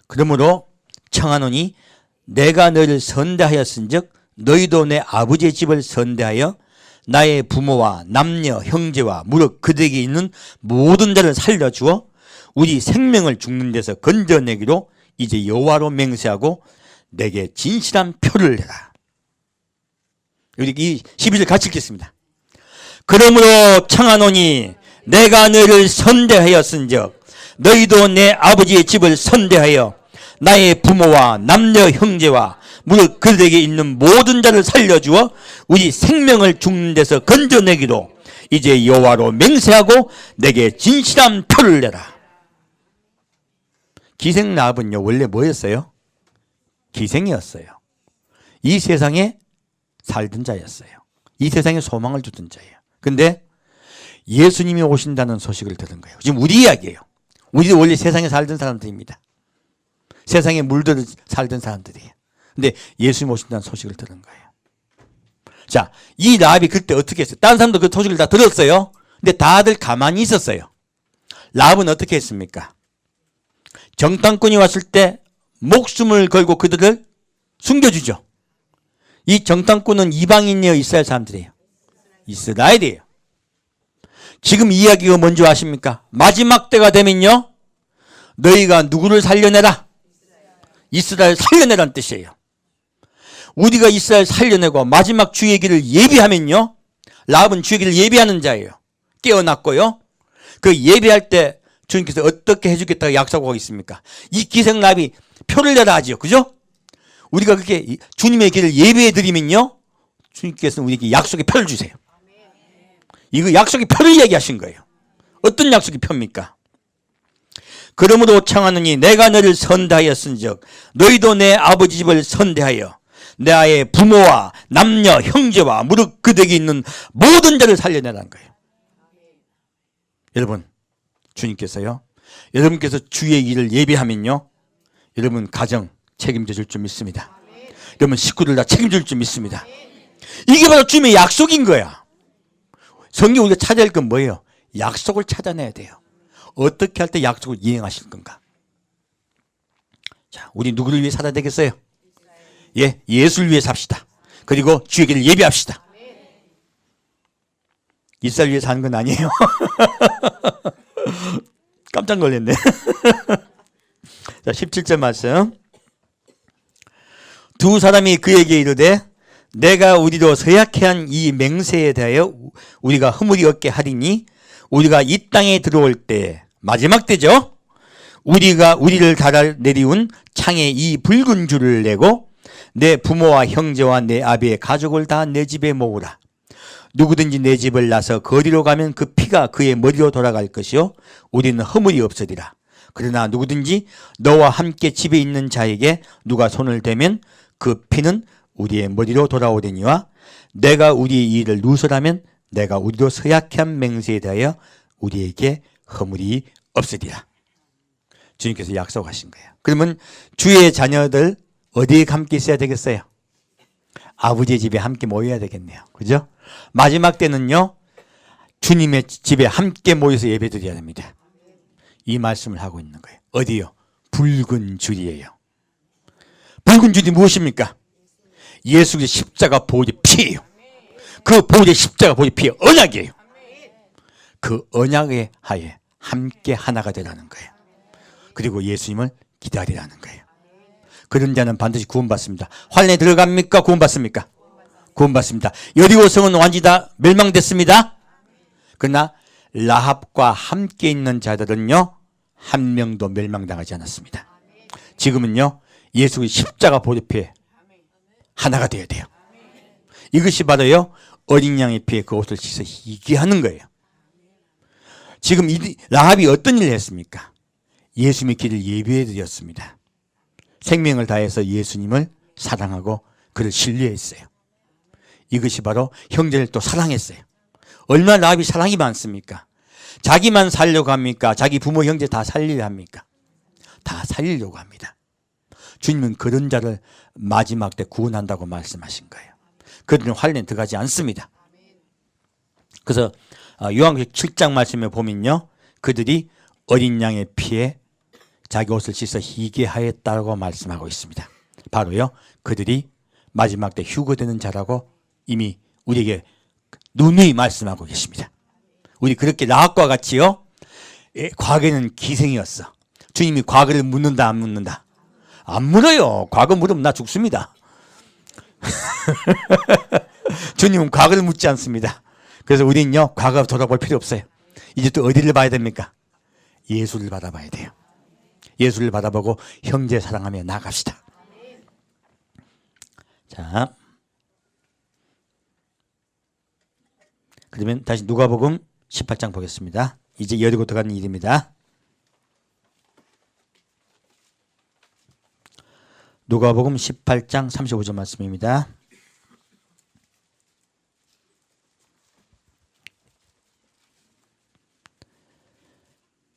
그러므로 청하노니 내가 너희를 선대하였은즉 너희도 내 아버지의 집을 선대하여 나의 부모와 남녀 형제와 무릇 그들에게 있는 모든 자를 살려주어 우리 생명을 죽는 데서 건져내기로 이제 여호와로 맹세하고 내게 진실한 표를 내라. 우리 이 12절 같이 읽겠습니다. 그러므로 청하노니 내가 너희를 선대하였은즉 너희도 내 아버지의 집을 선대하여 나의 부모와 남녀 형제와 무릇 그들에게 있는 모든 자를 살려주어 우리 생명을 죽는 데서 건져내기로 이제 여호와로 맹세하고 내게 진실한 표를 내라. 기생 라합은요 원래 뭐였어요? 기생이었어요. 이 세상에 살던 자였어요. 이 세상에 소망을 주던 자예요. 근데 예수님이 오신다는 소식을 들은 거예요. 지금 우리 이야기예요. 우리도 원래 세상에 살던 사람들입니다. 세상에 물들어 살던 사람들이에요. 근데 예수님 오신다는 소식을 들은 거예요. 자, 이 라합이 그때 어떻게 했어요? 다른 사람도 그 소식을 다 들었어요. 근데 다들 가만히 있었어요. 라합은 어떻게 했습니까? 정탐꾼이 왔을 때 목숨을 걸고 그들을 숨겨주죠. 이 정탐꾼은 이방인이에요, 이스라엘 사람들이에요? 이스라엘이에요. 지금 이야기가 뭔지 아십니까? 마지막 때가 되면요 너희가 누구를 살려내라? 이스라엘 살려내라는 뜻이에요. 우리가 이스라엘 살려내고 마지막 주의 길을 예비하면요 라합은 주의 길을 예비하는 자예요. 깨어났고요 그 예비할 때 주님께서 어떻게 해주겠다고 약속하고 있습니까? 이 기생 라합이 표를 내라 하지요. 그죠? 우리가 그렇게 주님의 길을 예비해 드리면요 주님께서는 우리에게 약속의 표를 주세요. 이거 약속의 표를 얘기하신 거예요. 어떤 약속의 표입니까? 그러므로 청하노니 내가 너를 선대하였은즉 너희도 내 아버지 집을 선대하여 내 아의 부모와 남녀 형제와 무릇 그들에게 있는 모든 자를 살려내라는 거예요. 여러분 주님께서요 여러분께서 주의 일을 예비하면요 여러분 가정 책임져 줄 줄 믿습니다. 여러분 식구들 다 책임져 줄 줄 믿습니다. 이게 바로 주님의 약속인 거야. 성경 우리가 찾아야 할 건 뭐예요? 약속을 찾아내야 돼요. 어떻게 할 때 약속을 이행하실 건가? 자, 우리 누구를 위해 살아야 되겠어요? 예, 예수를 위해 삽시다. 그리고 주의 길을 예비합시다. 이스라엘 위해 사는 건 아니에요. 깜짝 놀랐네. 자, 17절 말씀. 두 사람이 그에게 이르되 내가 우리로 서약해 한 이 맹세에 대하여 우리가 허물이 없게 하리니 우리가 이 땅에 들어올 때 마지막 때죠. 우리가 우리를 달아 내리운 창에 이 붉은 줄을 내고 내 부모와 형제와 내 아비의 가족을 다 내 집에 모으라. 누구든지 내 집을 나서 거리로 가면 그 피가 그의 머리로 돌아갈 것이요 우리는 허물이 없으리라. 그러나 누구든지 너와 함께 집에 있는 자에게 누가 손을 대면 그 피는 우리의 머리로 돌아오되니와 내가 우리의 일을 누설하면 내가 우리로 서약해 한 맹세에 대하여 우리에게 허물이 없으리라. 주님께서 약속하신 거예요. 그러면 주의 자녀들 어디에 함께 있어야 되겠어요? 아버지의 집에 함께 모여야 되겠네요. 그죠? 마지막 때는요 주님의 집에 함께 모여서 예배드려야 됩니다. 이 말씀을 하고 있는 거예요. 어디요? 붉은 줄이에요. 붉은 줄이 무엇입니까? 예수 그리스도의 십자가 보혈의 피예요. 그 보혈의 십자가 보혈의 피의 언약이에요. 그 언약의 하에 함께 하나가 되라는 거예요. 그리고 예수님을 기다리라는 거예요. 그런 자는 반드시 구원받습니다. 환란에 들어갑니까? 구원받습니까? 구원받습니다. 여리고 성은 완전히 다 멸망됐습니다. 그러나 라합과 함께 있는 자들은요, 한 명도 멸망당하지 않았습니다. 지금은요, 예수의 십자가 보혈 하나가 되어야 돼요. 이것이 바로요, 어린 양의 피에 그 옷을 씻어 희게 하는 거예요. 지금 이 라합이 어떤 일을 했습니까? 예수 믿기를 예비해 드렸습니다. 생명을 다해서 예수님을 사랑하고 그를 신뢰했어요. 이것이 바로 형제를 또 사랑했어요. 얼마나 라합이 사랑이 많습니까? 자기만 살려고 합니까? 자기 부모 형제 다 살리려 합니까? 다 살리려고 합니다. 주님은 그런 자를 마지막 때 구원한다고 말씀하신 거예요. 그들은 환란에 들어가지 않습니다. 그래서 요한계시록 7장 말씀에 보면요, 그들이 어린 양의 피에 자기 옷을 씻어 희게 하였다고 말씀하고 있습니다. 바로요, 그들이 마지막 때 휴거되는 자라고 이미 우리에게 누누이 말씀하고 계십니다. 우리 그렇게 라합과 같이요, 과거에는 기생이었어. 주님이 과거를 묻는다 안 묻는다? 안 물어요. 과거 물으면 나 죽습니다. 주님은 과거를 묻지 않습니다. 그래서 우리는요, 과거 돌아볼 필요 없어요. 이제 또 어디를 봐야 됩니까? 예수를 바라봐야 돼요. 예수를 바라보고 형제 사랑하며 나아갑시다. 자, 그러면 다시 누가복음 18장 보겠습니다. 이제 여리고 들어가는 일입니다. 누가복음 18장 35절 말씀입니다.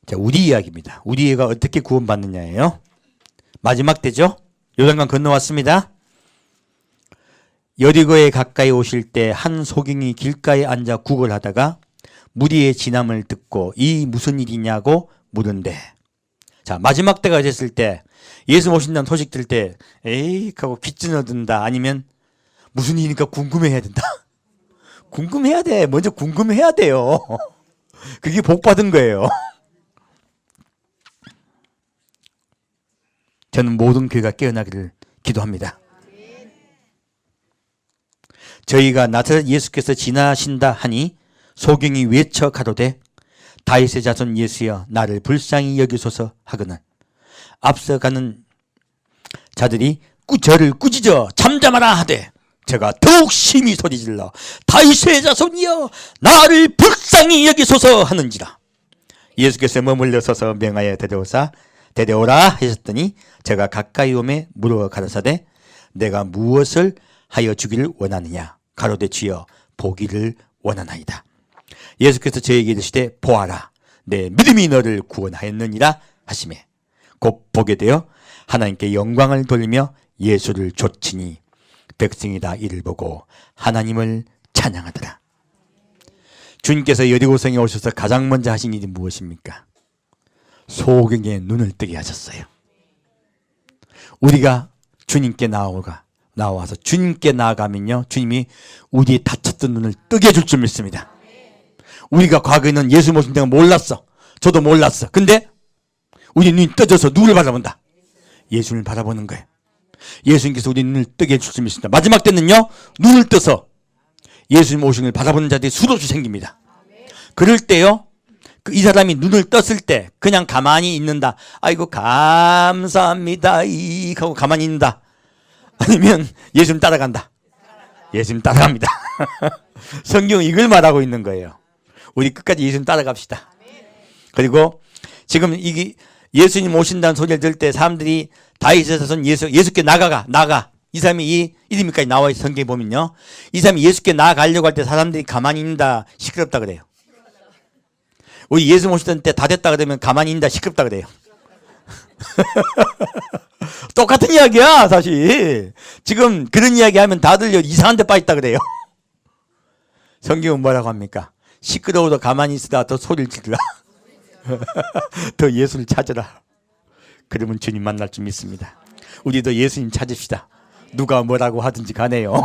자, 우리 이야기입니다. 우리 애가 어떻게 구원받느냐예요. 마지막 때죠. 요단강 건너왔습니다. 여리고에 가까이 오실 때 한 소경이 길가에 앉아 구걸하다가 무리의 진함을 듣고 이 무슨 일이냐고 물은데, 자, 마지막 때가 됐을 때 예수 모신다는 소식 들을 때 에이 하고 귀찌어든다, 아니면 무슨 일이니까 궁금해해야 된다. 궁금해야 돼. 먼저 궁금해야 돼요. 그게 복 받은 거예요. 저는 모든 교회가 깨어나기를 기도합니다. 저희가 나타난 예수께서 지나신다 하니 소경이 외쳐 가로되 다윗의 자손 예수여 나를 불쌍히 여기소서 하거늘 앞서가는 자들이 저를 꾸짖어 잠잠하라 하되 제가 더욱 심히 소리질러 다윗의 자손이여 나를 불쌍히 여기소서 하는지라. 예수께서 머물러 서서 명하여 데려오라 하셨더니 제가 가까이 오매 물어 가라사대 내가 무엇을 하여 주기를 원하느냐 가로되 주여 보기를 원하나이다. 예수께서 저에게 이르시되 보아라 내 믿음이 너를 구원하였느니라 하시매 곧 보게 되어 하나님께 영광을 돌리며 예수를 좇으니 백성이 다 이를 보고 하나님을 찬양하더라. 주님께서 여리고성에 오셔서 가장 먼저 하신 일이 무엇입니까? 소경의 눈을 뜨게 하셨어요. 우리가 주님께 나와서 주님께 나아가면요, 주님이 우리의 닫혔던 눈을 뜨게 해줄 줄 믿습니다. 우리가 과거에는 예수 모신 데가 몰랐어. 저도 몰랐어. 근데 우리 눈이 떠져서 누구를 바라본다? 예수를 바라보는 거예요. 예수님께서 우리 눈을 뜨게 해줄 줄 믿습니다. 마지막 때는요, 눈을 떠서 예수님 오신 걸 바라보는 자들이 수없이 생깁니다. 그럴 때요, 이 사람이 눈을 떴을 때 그냥 가만히 있는다. 아이고 감사합니다 하고 가만히 있는다. 아니면 예수님 따라간다. 예수님 따라갑니다. 성경은 이걸 말하고 있는 거예요. 우리 끝까지 예수님 따라갑시다. 그리고 지금 이게 예수님 오신다는 소리를 들을 때 사람들이 다윗의 자손 예수께 나가. 이 사람이 이 이름까지 나와 있어요. 성경에 보면요, 이 사람이 예수께 나아가려고 할 때 사람들이 가만히 있는다, 시끄럽다 그래요. 우리 예수 모시던 때 다 됐다 그러면 가만히 있는다, 시끄럽다 그래요. 똑같은 이야기야 사실. 지금 그런 이야기 하면 다들 이상한 데 빠있다 그래요. 성경은 뭐라고 합니까? 시끄러워도 가만히 있으라, 더 소리를 지르라. 더 예수를 찾으라. 그러면 주님 만날 줄 믿습니다. 우리도 예수님 찾읍시다. 누가 뭐라고 하든지 가네요.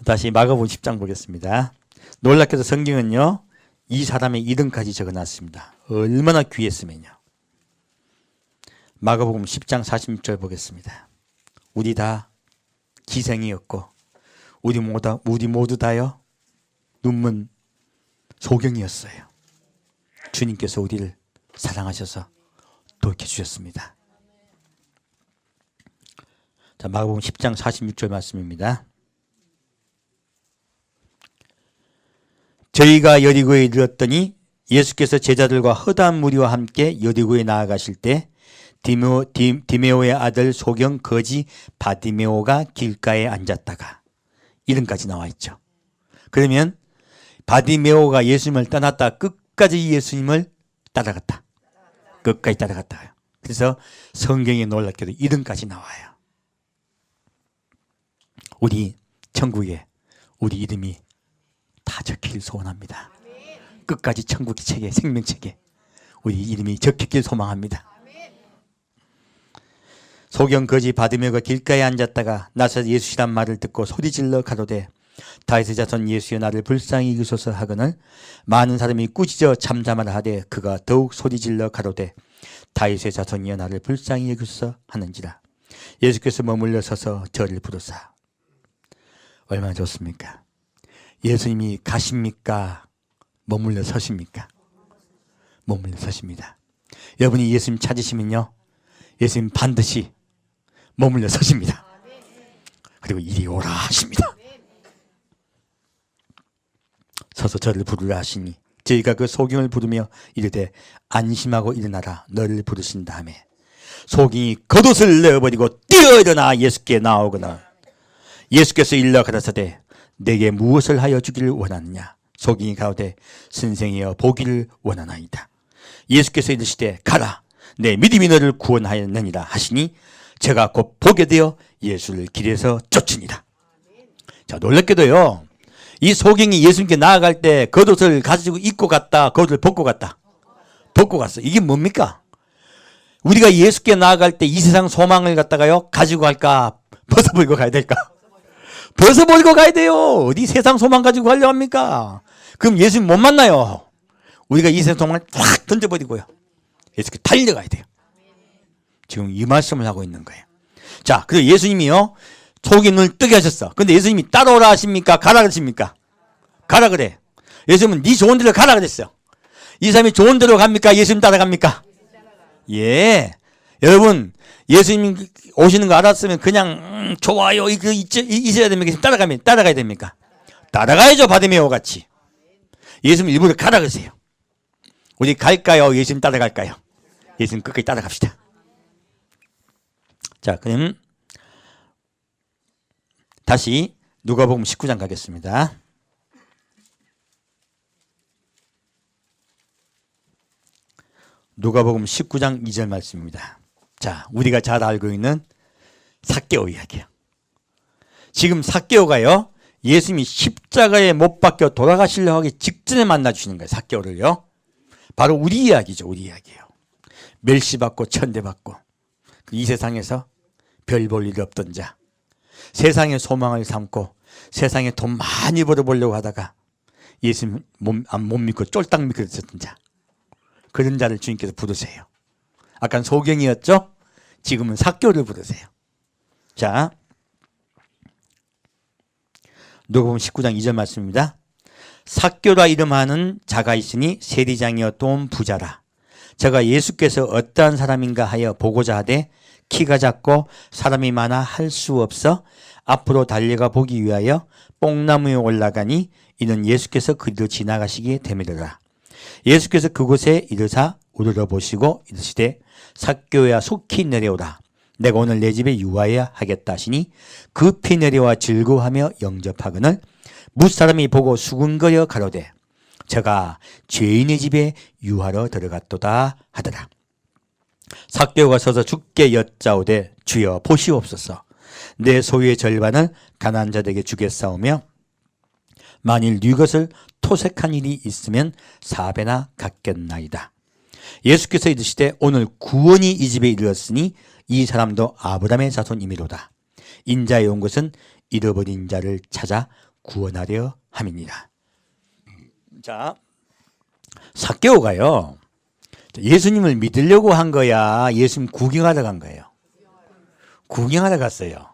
다시 마가복음 10장 보겠습니다. 놀랍게도 성경은요, 이 사람의 이름까지 적어놨습니다. 얼마나 귀했으면요. 마가복음 10장 46절 보겠습니다. 우리 다 기생이었고 우리 모두 다요 눈먼 소경이었어요. 주님께서 우리를 사랑하셔서 돌켜주셨습니다. 자, 마가복음 10장 46절 말씀입니다. 저희가 여리고에 이르렀더니 예수께서 제자들과 허다한 무리와 함께 여리고에 나아가실 때 디메오의 아들 소경 거지 바디메오가 길가에 앉았다가, 이름까지 나와 있죠. 그러면 바디메오가 예수님을 떠났다 끝까지 예수님을 따라갔다. 끝까지 따라갔다. 그래서 성경에 놀랍게도 이름까지 나와요. 우리 천국에 우리 이름이 다 적히길 소원합니다. 끝까지 천국 책에, 생명책에 우리 이름이 적히길 소망합니다. 소경 거지 바디메오가 길가에 앉았다가 나서 예수시란 말을 듣고 소리질러 가로되 다윗의 자손 예수여 나를 불쌍히 여기소서 하거늘 많은 사람이 꾸짖어 잠잠하라 하되 그가 더욱 소리질러 가로되 다윗의 자손이여 나를 불쌍히 여기소서 하는지라. 예수께서 머물러 서서 저를 부르사. 얼마나 좋습니까? 예수님이 가십니까? 머물러 서십니까? 머물러 서십니다. 여러분이 예수님 찾으시면요, 예수님 반드시 머물러 서십니다. 그리고 이리 오라 하십니다. 서서 저를 부르라 하시니 저희가 그 소경을 부르며 이르되 안심하고 일어나라 너를 부르신 다음에 소경이 겉옷을 내어버리고 뛰어 일어나 예수께 나오거늘 예수께서 일러 가라사대 내게 무엇을 하여 주기를 원하느냐. 소경이 가로되 선생이여 보기를 원하나이다. 예수께서 이르시되 가라 내 믿음이 너를 구원하였느니라 하시니 제가 곧 보게 되어 예수를 길에서 쫓으니라. 자, 놀랍게도요, 이 소경이 예수님께 나아갈 때 겉옷을 가지고 입고 갔다, 겉옷을 벗고 갔다. 벗고 갔어. 이게 뭡니까? 우리가 예수께 나아갈 때 이 세상 소망을 갖다가요 가지고 갈까, 벗어버리고 가야 될까? 벗어버리고 가야 돼요. 어디 세상 소망 가지고 가려고 합니까? 그럼 예수님 못 만나요. 우리가 이 세상 소망을 확 던져버리고요 예수께 달려가야 돼요. 지금 이 말씀을 하고 있는 거예요. 자, 그리고 예수님이요 속이 눈을 뜨게 하셨어. 근데 예수님이 따라오라 하십니까? 가라 그러십니까? 가라 그래. 예수님은 네 좋은 데로 가라 그랬어요. 이 사람이 좋은 데로 갑니까? 예수님 따라갑니까? 예. 여러분, 예수님 오시는 거 알았으면 그냥 좋아요 있어야 됩니까? 따라가야 됩니까? 따라가야죠. 바디메오 같이. 예수님 일부러 가라 그러세요. 우리 갈까요? 예수님 따라갈까요? 예수님 끝까지 따라갑시다. 자, 그럼 다시 누가복음 19장 가겠습니다. 누가복음 19장 2절 말씀입니다. 자, 우리가 잘 알고 있는 삭개오 이야기예요. 지금 삭개오가요 예수님이 십자가에 못 박혀 돌아가시려고 하기 직전에 만나주시는 거예요. 삭개오를요. 바로 우리 이야기죠. 우리 이야기예요. 멸시받고 천대받고 이 세상에서 별 볼 일 없던 자, 세상의 소망을 삼고 세상에 돈 많이 벌어보려고 하다가 예수님 못 믿고 쫄딱 믿고 있었던 자, 그런 자를 주님께서 부르세요. 아까는 소경이었죠? 지금은 삭개오를 부르세요. 자, 누가복음 19장 2절 말씀입니다. 삭개오라 이름하는 자가 있으니 세리장이었던 온 부자라. 저가 예수께서 어떠한 사람인가 하여 보고자 하되 키가 작고 사람이 많아 할 수 없어 앞으로 달려가 보기 위하여 뽕나무에 올라가니 이는 예수께서 그리로 지나가시기에 되밀어라. 예수께서 그곳에 이르사 우러러 보시고 이르시되 삭개오야 속히 내려오라. 내가 오늘 내 집에 유하여야 하겠다 하시니 급히 내려와 즐거워하며 영접하거늘 무사람이 보고 수군거려 가로되 저가 죄인의 집에 유하러 들어갔도다 하더라. 삭개오가 서서 주께 여짜오되 주여 보시옵소서. 내 소유의 절반을 가난한 자들에게 주겠사오며 만일 네 것을 토색한 일이 있으면 4배나 갚겠나이다. 예수께서 이르시되 오늘 구원이 이 집에 이르렀으니 이 사람도 아브라함의 자손이미로다. 인자에 온 것은 잃어버린 자를 찾아 구원하려 함이니라. 자, 삭개오가요 예수님을 믿으려고 한 거야, 예수님 구경하러 간 거예요? 구경하러 갔어요.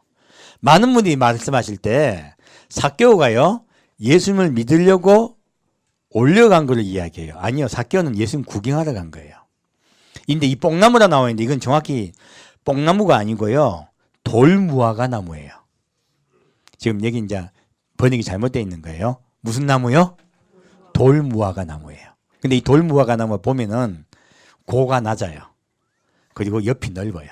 많은 분들이 말씀하실 때 삭개오가요 예수님을 믿으려고 올려간 걸 이야기해요. 아니요, 삭개오는 예수님 구경하러 간 거예요. 근데 이 뽕나무라 나와 있는데 이건 정확히 뽕나무가 아니고요 돌무화과 나무예요. 지금 여기 이제 번역이 잘못되어 있는 거예요. 무슨 나무요? 돌무화과 나무예요. 근데 이 돌무화과 나무 보면은 고가 낮아요. 그리고 옆이 넓어요.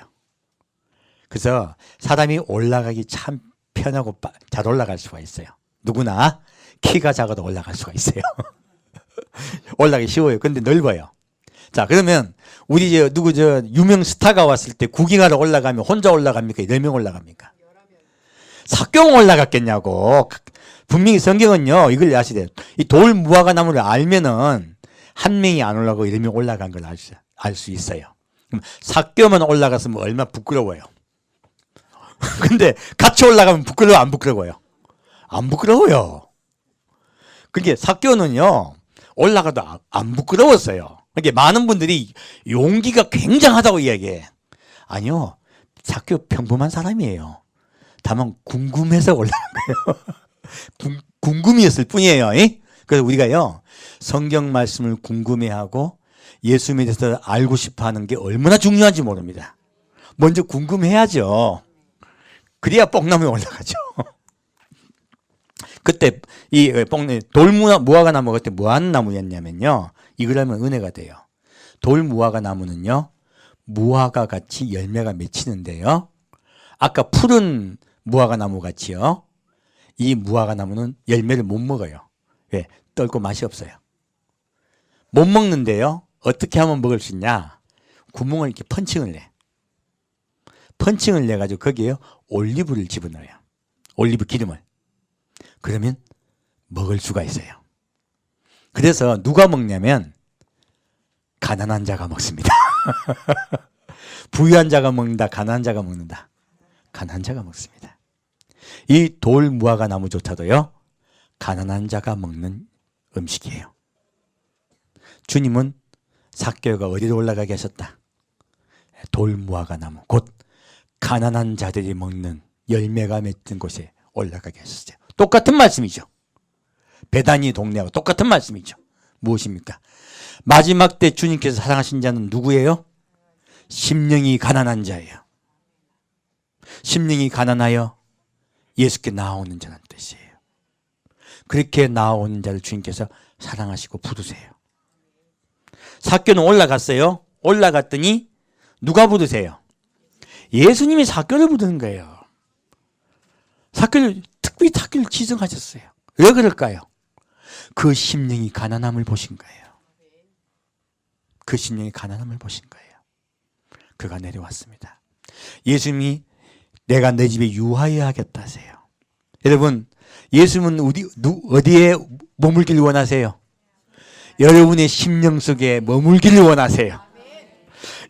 그래서 사람이 올라가기 참 편하고 잘 올라갈 수가 있어요. 누구나 키가 작아도 올라갈 수가 있어요. 올라가기 쉬워요. 근데 넓어요. 자, 그러면 우리 유명 스타가 왔을 때 구경하러 올라가면 혼자 올라갑니까? 10명 올라갑니까? 삭개오가 올라갔겠냐고. 분명히 성경은요 이걸 아시래요. 이 돌무화과 나무를 알면은 한 명이 안 올라가고 10명 올라간 걸 알 수 있어요. 그럼 삭개오만 올라갔으면 얼마나 부끄러워요. 근데 같이 올라가면 부끄러워 안 부끄러워요? 안 부끄러워요. 그게 삭개오는요 올라가도 안 부끄러웠어요. 그러니까 많은 분들이 용기가 굉장하다고 이야기해. 아니요, 삭개오 평범한 사람이에요. 다만 궁금해서 올라간 거예요. 궁금이었을 뿐이에요. 그래서 우리가요 성경 말씀을 궁금해하고 예수님에 대해서 알고 싶어하는 게 얼마나 중요한지 모릅니다. 먼저 궁금해야죠. 그래야 뽕나무에 올라가죠. 그때 이 돌무화과 나무가 그때 뭐 하는 나무였냐면요 이걸 하면 은혜가 돼요. 돌무화과 나무는요 무화과 같이 열매가 맺히는데요 아까 푸른 무화과 나무 같이요 이 무화과 나무는 열매를 못 먹어요. 왜? 떫고 맛이 없어요. 못 먹는데요 어떻게 하면 먹을 수 있냐? 구멍을 이렇게 펀칭을 내. 펀칭을 내가지고 거기에 올리브를 집어넣어요. 올리브 기름을. 그러면 먹을 수가 있어요. 그래서 누가 먹냐면 가난한 자가 먹습니다. 부유한 자가 먹는다, 가난한 자가 먹는다. 가난한 자가 먹습니다. 이 돌무화과 나무조차도요 가난한 자가 먹는 음식이에요. 주님은 삭개오가 어디로 올라가게 하셨다? 돌무화과 나무, 곧 가난한 자들이 먹는 열매가 맺은 곳에 올라가게 하셨어요. 똑같은 말씀이죠. 베다니 동네하고 똑같은 말씀이죠. 무엇입니까? 마지막 때 주님께서 사랑하신 자는 누구예요? 심령이 가난한 자예요. 심령이 가난하여 예수께 나아오는 자라는 뜻이에요. 그렇게 나아오는 자를 주님께서 사랑하시고 부르세요. 삭개오는 올라갔어요. 올라갔더니 누가 부르세요? 예수님이 삭개오를 부르는 거예요. 삭개오를 특별히 삭개오를 지정하셨어요. 왜 그럴까요? 그 심령이 가난함을 보신 거예요. 그 심령이 가난함을 보신 거예요. 그가 내려왔습니다. 예수님이 내가 내 집에 유하여 하겠다 하세요. 여러분, 예수님은 어디에 머물기를 원하세요? 여러분의 심령 속에 머물기를 원하세요.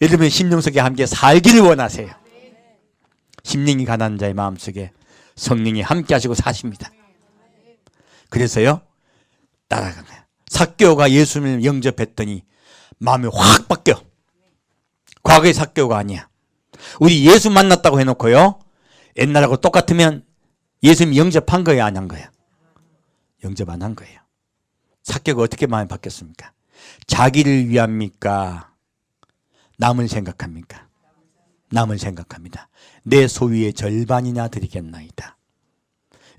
여러분의 심령 속에 함께 살기를 원하세요. 심령이 가난한 자의 마음속에 성령이 함께 하시고 사십니다. 그래서요 따라간 거예요. 삭개오가 예수님을 영접했더니 마음이 확 바뀌어. 과거의 삭개오가 아니야. 우리 예수 만났다고 해놓고요 옛날하고 똑같으면 예수님 영접한 거예요, 안 한 거예요? 영접 안 한 거예요. 삭개오가 어떻게 마음이 바뀌었습니까? 자기를 위합니까? 남을 생각합니까? 남을 생각합니다. 내 소유의 절반이나 드리겠나이다.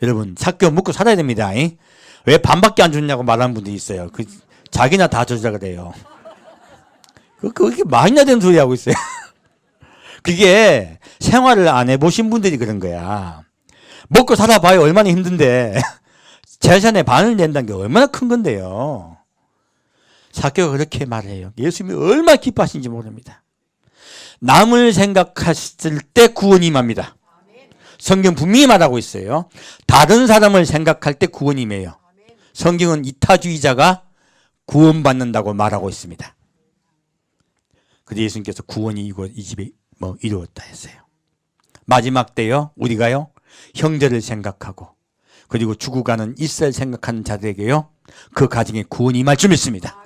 여러분, 삭개오 먹고 살아야 됩니다. 왜 반밖에 안 줬냐고 말하는 분들이 있어요. 자기나 다 주자 그래요. 그게 말이나 되는 소리 하고 있어요. 그게 생활을 안 해보신 분들이 그런 거야. 먹고 살아봐요. 얼마나 힘든데. 재산의 반을 낸다는 게 얼마나 큰 건데요. 삭개오가 그렇게 말해요. 예수님이 얼마나 기뻐하시는지 모릅니다. 남을 생각했을 때 구원이 임합니다. 성경 분명히 말하고 있어요. 다른 사람을 생각할 때 구원이 임해요. 성경은 이타주의자가 구원받는다고 말하고 있습니다. 그래서 예수님께서 구원이 이 집에 이루었다 했어요. 마지막 때요 우리가요 형제를 생각하고 그리고 죽어가는 이스라엘 생각하는 자들에게요 그 가정에 구원이 임할 줄 믿습니다.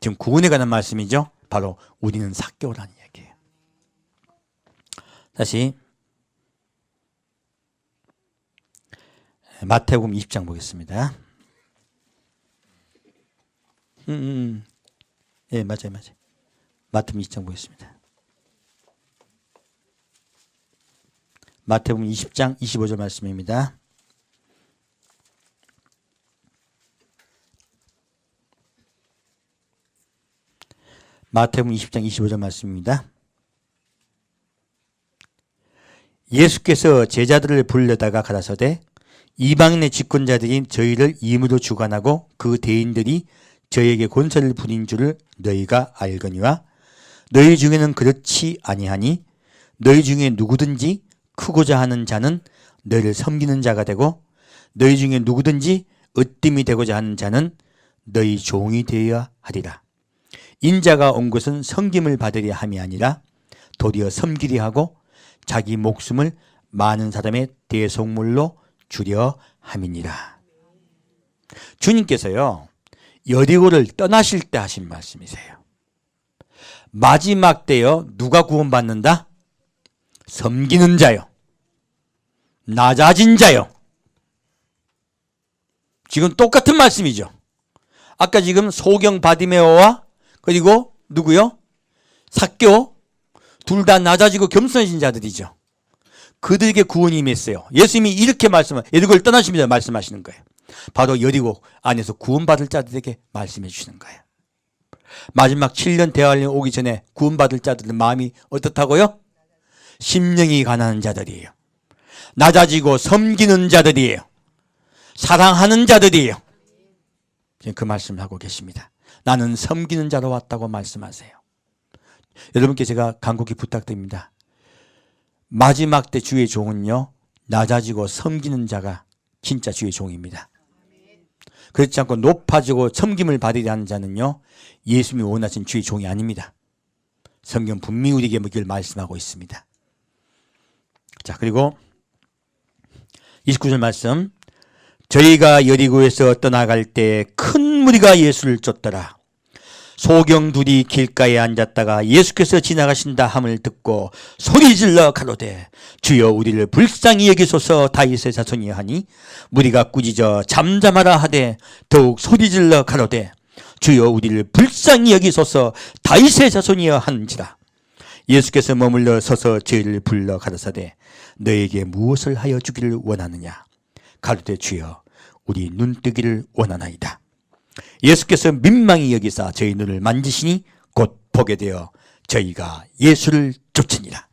지금 구원에 관한 말씀이죠. 바로 우리는 삭개오라는 이야기예요. 다시 마태복음 20장 보겠습니다. 예, 맞아요. 마태복음 20장 보겠습니다. 마태복음 20장 25절 말씀입니다. 마태복음 20장 25절 말씀입니다. 예수께서 제자들을 불러다가 가라사대 이방인의 집권자들이 저희를 임으로 주관하고 그 대인들이 저희에게 권세를 부린 줄을 너희가 알거니와 너희 중에는 그렇지 아니하니 너희 중에 누구든지 크고자 하는 자는 너희를 섬기는 자가 되고 너희 중에 누구든지 으뜸이 되고자 하는 자는 너희 종이 되어야 하리라. 인자가 온 것은 섬김을 받으려 함이 아니라 도리어 섬기려 하고 자기 목숨을 많은 사람의 대속물로 주려 함이니라. 주님께서요 여리고를 떠나실 때 하신 말씀이세요. 마지막 때요 누가 구원받는다? 섬기는 자요, 낮아진 자요. 지금 똑같은 말씀이죠. 아까 지금 소경 바디메오와 그리고 누구요? 삭개오, 둘 다 낮아지고 겸손해진 자들이죠. 그들에게 구원이 임했어요. 예수님이 이렇게 여리고를 떠나시면서 말씀하시는 거예요. 바로 여리고 안에서 구원받을 자들에게 말씀해 주시는 거예요. 마지막 7년 대환련 오기 전에 구원받을 자들은 마음이 어떻다고요? 심령이 가난한 자들이에요. 낮아지고 섬기는 자들이에요. 사랑하는 자들이에요. 지금 그 말씀을 하고 계십니다. 나는 섬기는 자로 왔다고 말씀하세요. 여러분께 제가 간곡히 부탁드립니다. 마지막 때 주의 종은요 낮아지고 섬기는 자가 진짜 주의 종입니다. 그렇지 않고 높아지고 섬김을 받으려 하는 자는요 예수님이 원하신 주의 종이 아닙니다. 성경 분명히 우리에게 이걸 말씀하고 있습니다. 자, 그리고 29절 말씀, 저희가 여리고에서 떠나갈 때 큰 무리가 예수를 쫓더라. 소경 둘이 길가에 앉았다가 예수께서 지나가신다 함을 듣고 소리질러 가로되 주여 우리를 불쌍히 여기소서 다윗의 자손이여 하니 무리가 꾸짖어 잠잠하라 하되 더욱 소리질러 가로되 주여 우리를 불쌍히 여기소서 다윗의 자손이여 하는지라. 예수께서 머물러 서서 저희를 불러 가라사대 너에게 무엇을 하여 주기를 원하느냐. 가로되 주여 우리 눈뜨기를 원하나이다. 예수께서 민망히 여기사 저희 눈을 만지시니 곧 보게 되어 저희가 예수를 쫓으니라.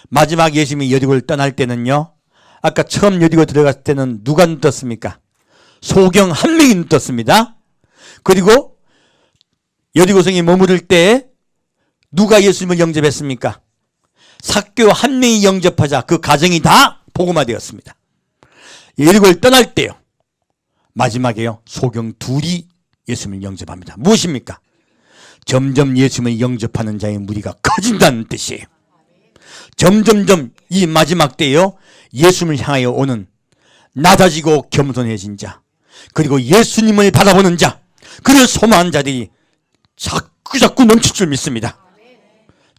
마지막 예수님이 여리고를 떠날 때는요 아까 처음 여리고 들어갔을 때는 누가 눈 떴습니까? 소경 한 명이 눈 떴습니다. 그리고 여리고성에 머무를 때 누가 예수님을 영접했습니까? 삭개오 한 명이 영접하자 그 가정이 다 복음화되었습니다. 여리고를 떠날 때요 마지막에요 소경 둘이 예수님을 영접합니다. 무엇입니까? 점점 예수님을 영접하는 자의 무리가 커진다는 뜻이에요. 점점점 이 마지막 때요 예수님을 향하여 오는 낮아지고 겸손해진 자 그리고 예수님을 바라보는 자 그를 소망하는 자들이 자꾸 넘칠 줄 믿습니다.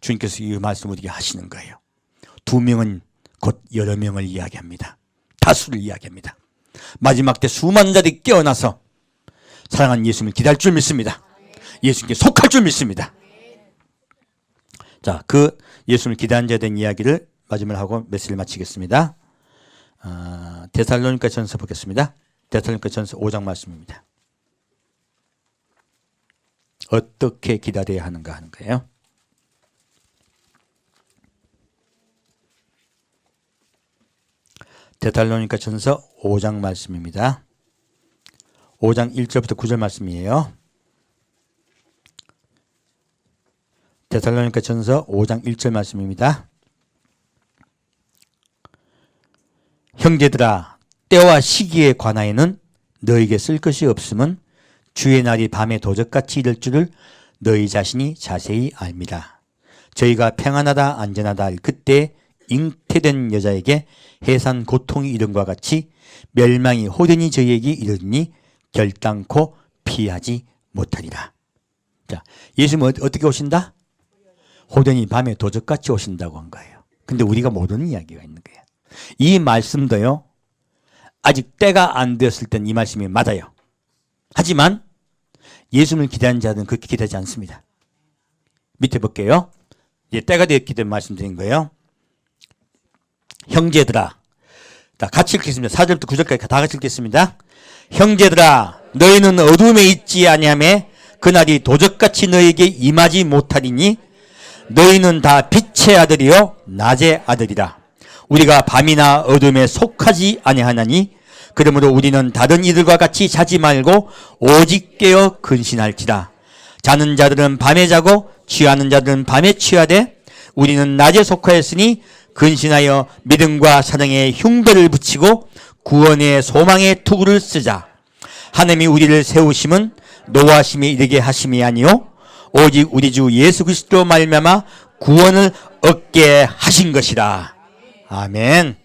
주님께서 이 말씀을 우리에게 하시는 거예요. 2명은 곧 여러 명을 이야기합니다. 다수를 이야기합니다. 마지막 때 수많은 자들이 깨어나서 사랑하는 예수님을 기다릴 줄 믿습니다. 예수님께 속할 줄 믿습니다. 자, 그 예수님을 기다리는 자에 대한 이야기를 마지막으로 하고 메시지를 마치겠습니다. 데살로니가 전서 보겠습니다. 데살로니가 전서 5장 말씀입니다. 어떻게 기다려야 하는가 하는 거예요. 데살로니가 전서 5장 말씀입니다. 5장 1절부터 9절 말씀이에요. 데살로니가 전서 5장 1절 말씀입니다. 형제들아 때와 시기에 관하여는 너에게 쓸 것이 없음은 주의 날이 밤에 도적같이 이를 줄을 너희 자신이 자세히 압니다. 저희가 평안하다 안전하다 할 그때 잉태된 여자에게 해산 고통이 이른과 같이 멸망이 호련히 저희에게 이르니 결단코 피하지 못하리라. 자, 예수님은 어떻게 오신다? 호련히 밤에 도적같이 오신다고 한 거예요. 근데 우리가 모르는 이야기가 있는 거예요. 이 말씀도요 아직 때가 안 되었을 땐 이 말씀이 맞아요. 하지만 예수님을 기다리는 자들은 그렇게 기다리지 않습니다. 밑에 볼게요. 이제 때가 되었기 때문에 말씀드린 거예요. 형제들아, 같이 읽겠습니다. 4절부터 9절까지 다 같이 읽겠습니다. 형제들아, 너희는 어둠에 있지 아니하며 그날이 도적같이 너희에게 임하지 못하리니 너희는 다 빛의 아들이요 낮의 아들이라. 우리가 밤이나 어둠에 속하지 아니하나니 그러므로 우리는 다른 이들과 같이 자지 말고 오직 깨어 근신할지라. 자는 자들은 밤에 자고 취하는 자들은 밤에 취하되 우리는 낮에 속하였으니 근신하여 믿음과 사랑의 흉배를 붙이고 구원의 소망의 투구를 쓰자. 하나님이 우리를 세우심은 노하심이 이르게 하심이 아니요 오직 우리 주 예수 그리스도로 말미암아 구원을 얻게 하신 것이라. 아멘.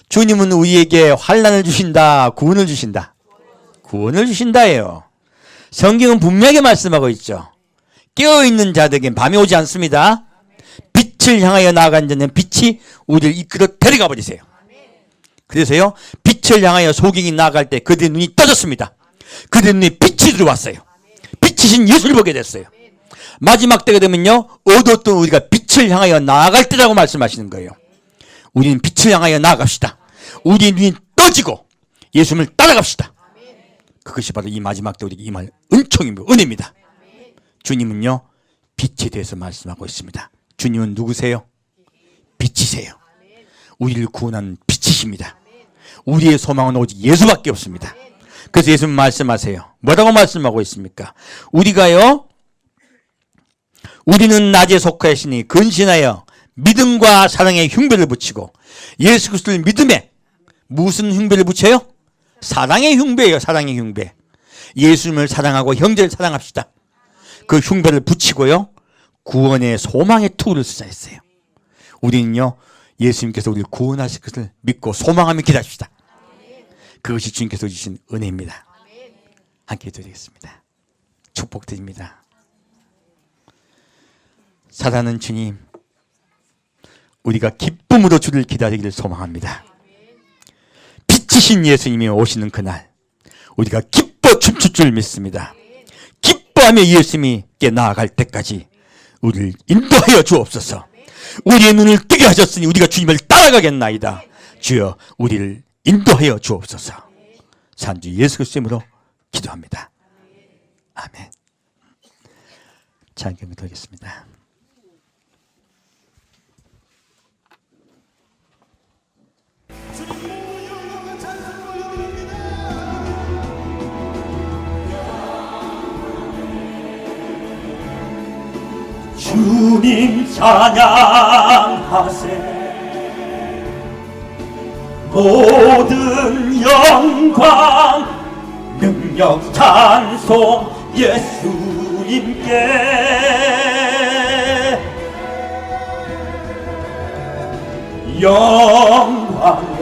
주님은 우리에게 환난을 주신다, 구원을 주신다. 구원을 주신다예요. 성경은 분명하게 말씀하고 있죠. 깨어있는 자들에겐 밤이 오지 않습니다. 빛을 향하여 나아간 자는 빛이 우리를 이끌어 데려가 버리세요. 그래서요, 빛을 향하여 소경이 나아갈 때 그들의 눈이 떠졌습니다. 그들의 눈에 빛이 들어왔어요. 빛이신 예수를 보게 됐어요. 마지막 때가 되면요, 어두웠던 우리가 빛을 향하여 나아갈 때라고 말씀하시는 거예요. 우리는 빛을 향하여 나아갑시다. 우리의 눈이 떠지고 예수님을 따라갑시다. 그것이 바로 이 마지막 때 우리에게 임할 은총입니다. 은혜입니다. 주님은요, 빛에 대해서 말씀하고 있습니다. 주님은 누구세요? 빛이세요. 우리를 구원하는 빛이십니다. 우리의 소망은 오직 예수밖에 없습니다. 그래서 예수님 말씀하세요. 뭐라고 말씀하고 있습니까? 우리가요, 우리는 낮에 속하였으니 근신하여 믿음과 사랑의 흉배를 붙이고. 예수 그리스도를 믿음에 무슨 흉배를 붙여요? 사랑의 흉배예요. 사랑의 흉배. 예수님을 사랑하고 형제를 사랑합시다. 그 흉배를 붙이고요, 구원의 소망의 투구를 쓰자 했어요. 우리는요, 예수님께서 우리를 구원하실 것을 믿고 소망하며 기다립시다. 그것이 주님께서 주신 은혜입니다. 함께 드리겠습니다. 축복드립니다. 사랑하는 주님, 우리가 기쁨으로 주를 기다리기를 소망합니다. 빛이신 예수님이 오시는 그날 우리가 기뻐 춤출 줄 믿습니다. 기뻐하며 예수님께 나아갈 때까지 우리를 인도하여 주옵소서. 우리의 눈을 뜨게 하셨으니 우리가 주님을 따라가겠나이다. 주여, 우리를 인도하여 주옵소서. 산주 예수 그리스도의 이름으로 기도합니다. 아멘. 찬양을 드리겠습니다. 주님 찬양하세. 모든 영광 능력 찬송 예수님께. 영광에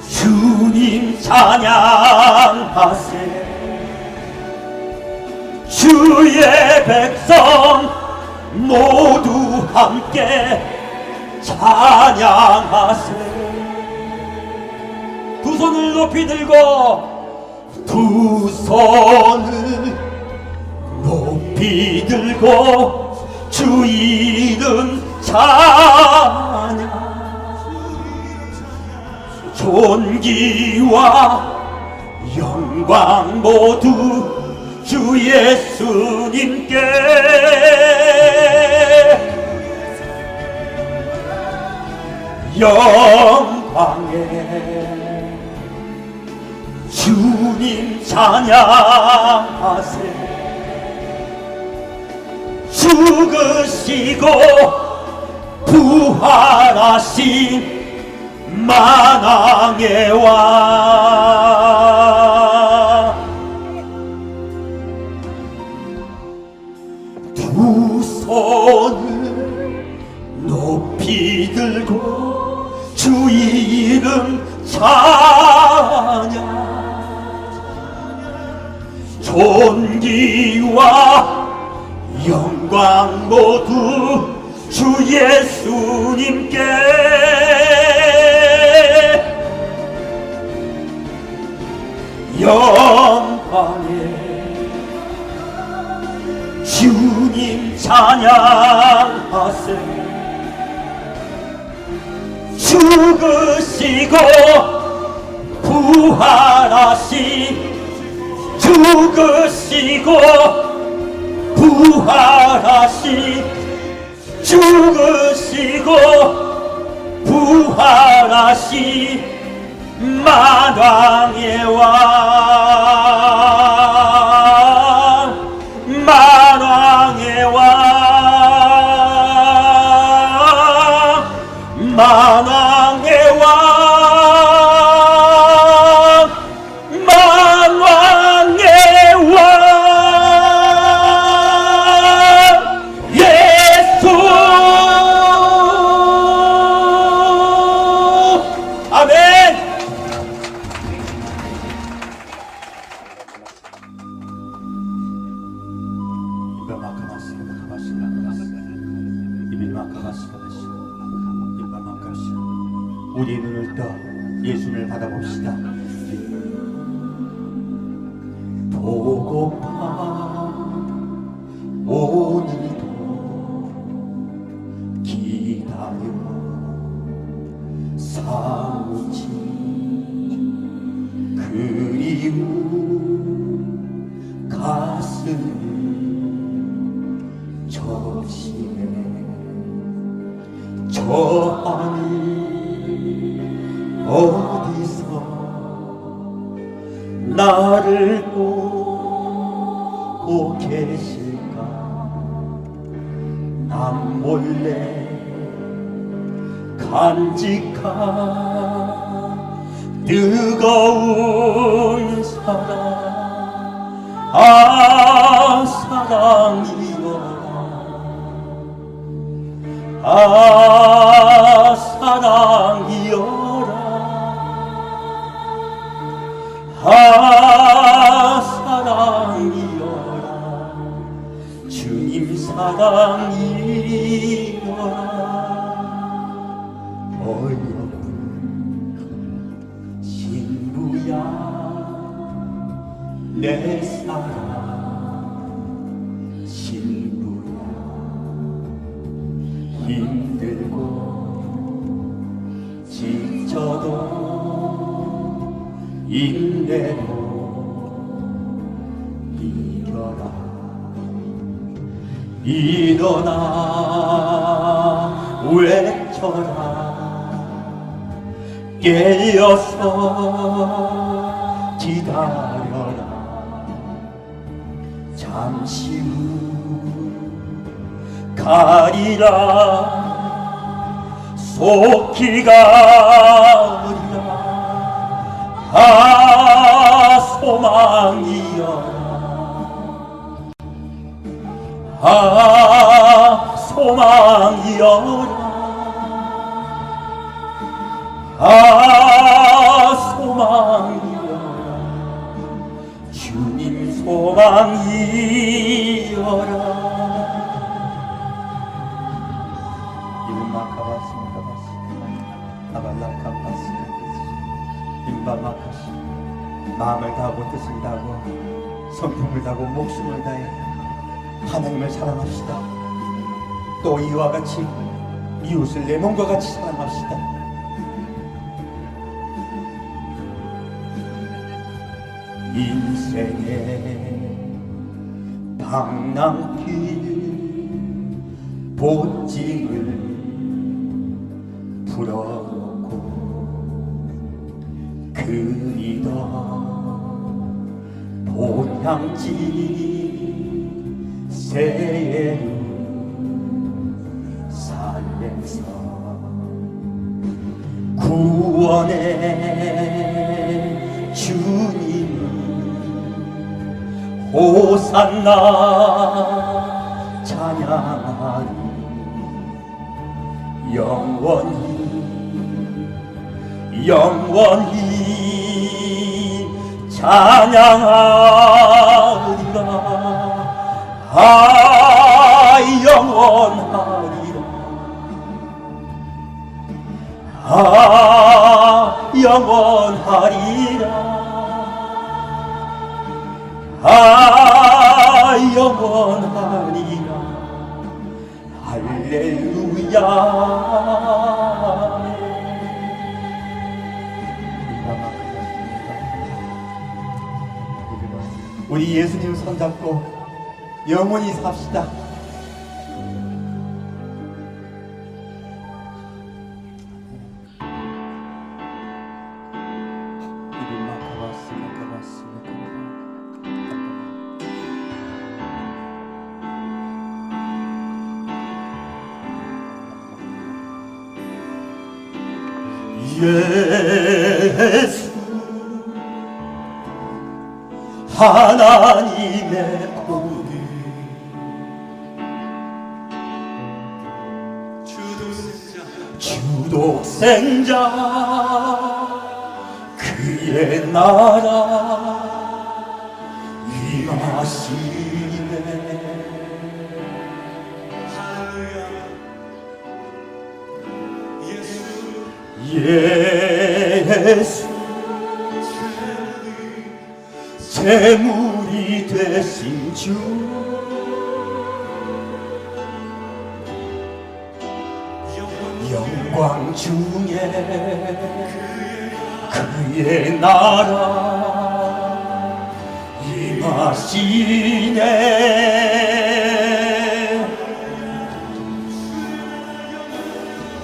주님 찬양하세. 주의 백성 모두 함께 찬양하세. 두 손을 높이 들고, 두 손을 높이 들고 주 이름 찬양. 존귀와 영광 모두 주 예수님께. 영광에 주님 찬양하세. 죽으시고 부활하신 만왕의 왕. 두 손을 높이 들고 주 이름 찬양. 존귀와 영광 모두 주 예수님께. 영광에 주님 찬양하세. 죽으시고 부활하신 죽으시고 부활하신 죽으시고 부활하신 만왕의 왕 만왕의 왕 만왕의 왕 만왕의 왕 예수. 아멘. 우리 눈을 떠 예수를 바라봅시다. 보고파 오늘도 기다려 사무치 그리운 가슴 적시네. 저 하늘 어디서 나를 보고 계실까. 남 몰래 간직한 뜨거운 사랑. 아 사랑이여 아 사랑이여라. 아 사랑이여라. 주님 사랑이여라. 어여쁜 신부야 내 사랑 신부야. 힘들고 지쳐도 인내로 이겨라. 일어나 외쳐라. 깨어서 기다려라. 잠시 후 가리라. 속히 가리라. 아 소망이여라. 아 소망이여라. 아 소망이여라. 주님 소망이여라. 마음을 다하고 뜻을 다하고 성품을 다하고 목숨을 다해 하나님을 사랑합시다. 또 이와 같이 이웃을 내 몸과 같이 사랑합시다. 인생의 방랑길 본징을 풀어놓고 그리던 본향지 새해를 살면서 구원의 주님 호산나 찬양하리. 영원히 찬양하리라. 아 영원하리라. 아 영원하리라. 영원하리라. 할렐루야. 우리 예수님 손잡고 영원히 삽시다. 예수 하나님의 아들 주독생자 그의 나라 임하시네. 예수 재물이 되신 주 영광 중에 그의 나라 임하시네.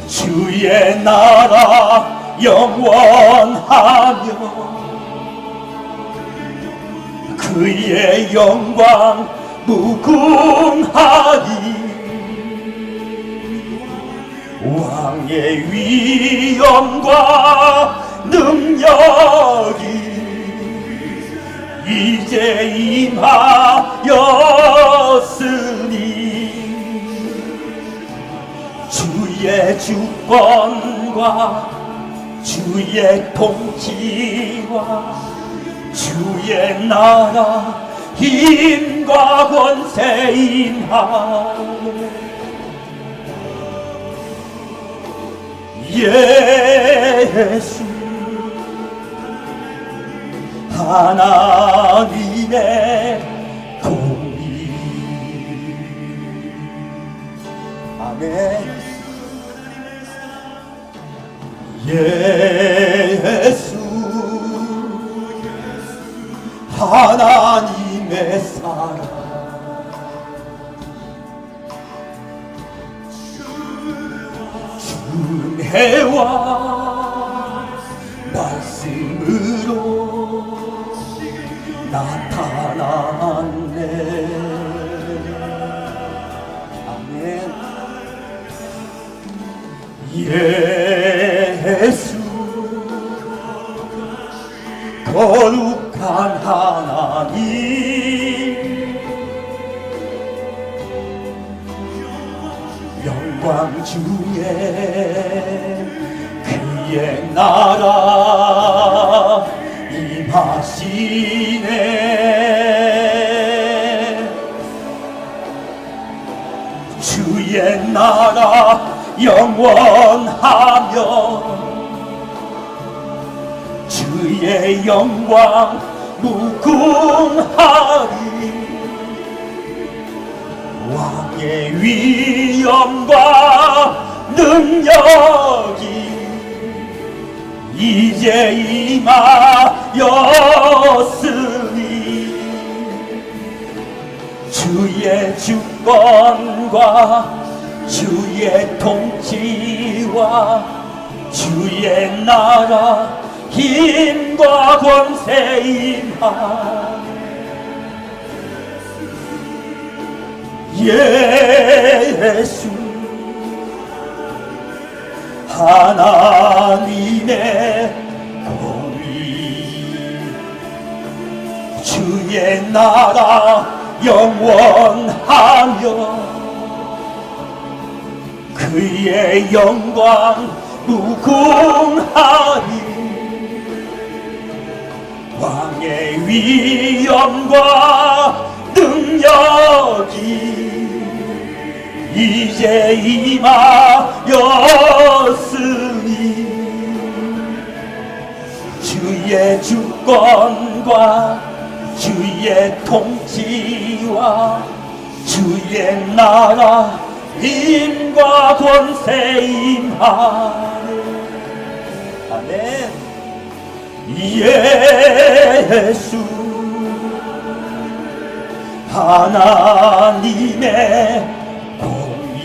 주의 나라 영원하며 그의 영광 무궁하니 왕의 위엄과 능력이 이제 임하였으니 주의 주권과 주의 통치와 주의 나라 힘과 권세 임하네. 예수 하나님의 공의. 아멘. 예수 하나님의 사랑 은혜와 말씀으로 나타났네. 아멘. 예수 거룩한 하나님 영광 중에 그의 나라 임하시네. 주의 나라 영원하며 주의 영광 무궁하리. 왕의 위엄과 능력이 이제 임하였으니 주의 주권과 주의 통치와 주의 나라 힘과 권세 임하네. 예수 하나님의 공의 주의 나라 영원하며 그의 영광 무궁하니 왕의 위엄과 능력이 이제 임하였으니 주의 주권과 주의 통치와 주의 나라 힘과 권세 임하네. 아멘. 예수 하나님의 공의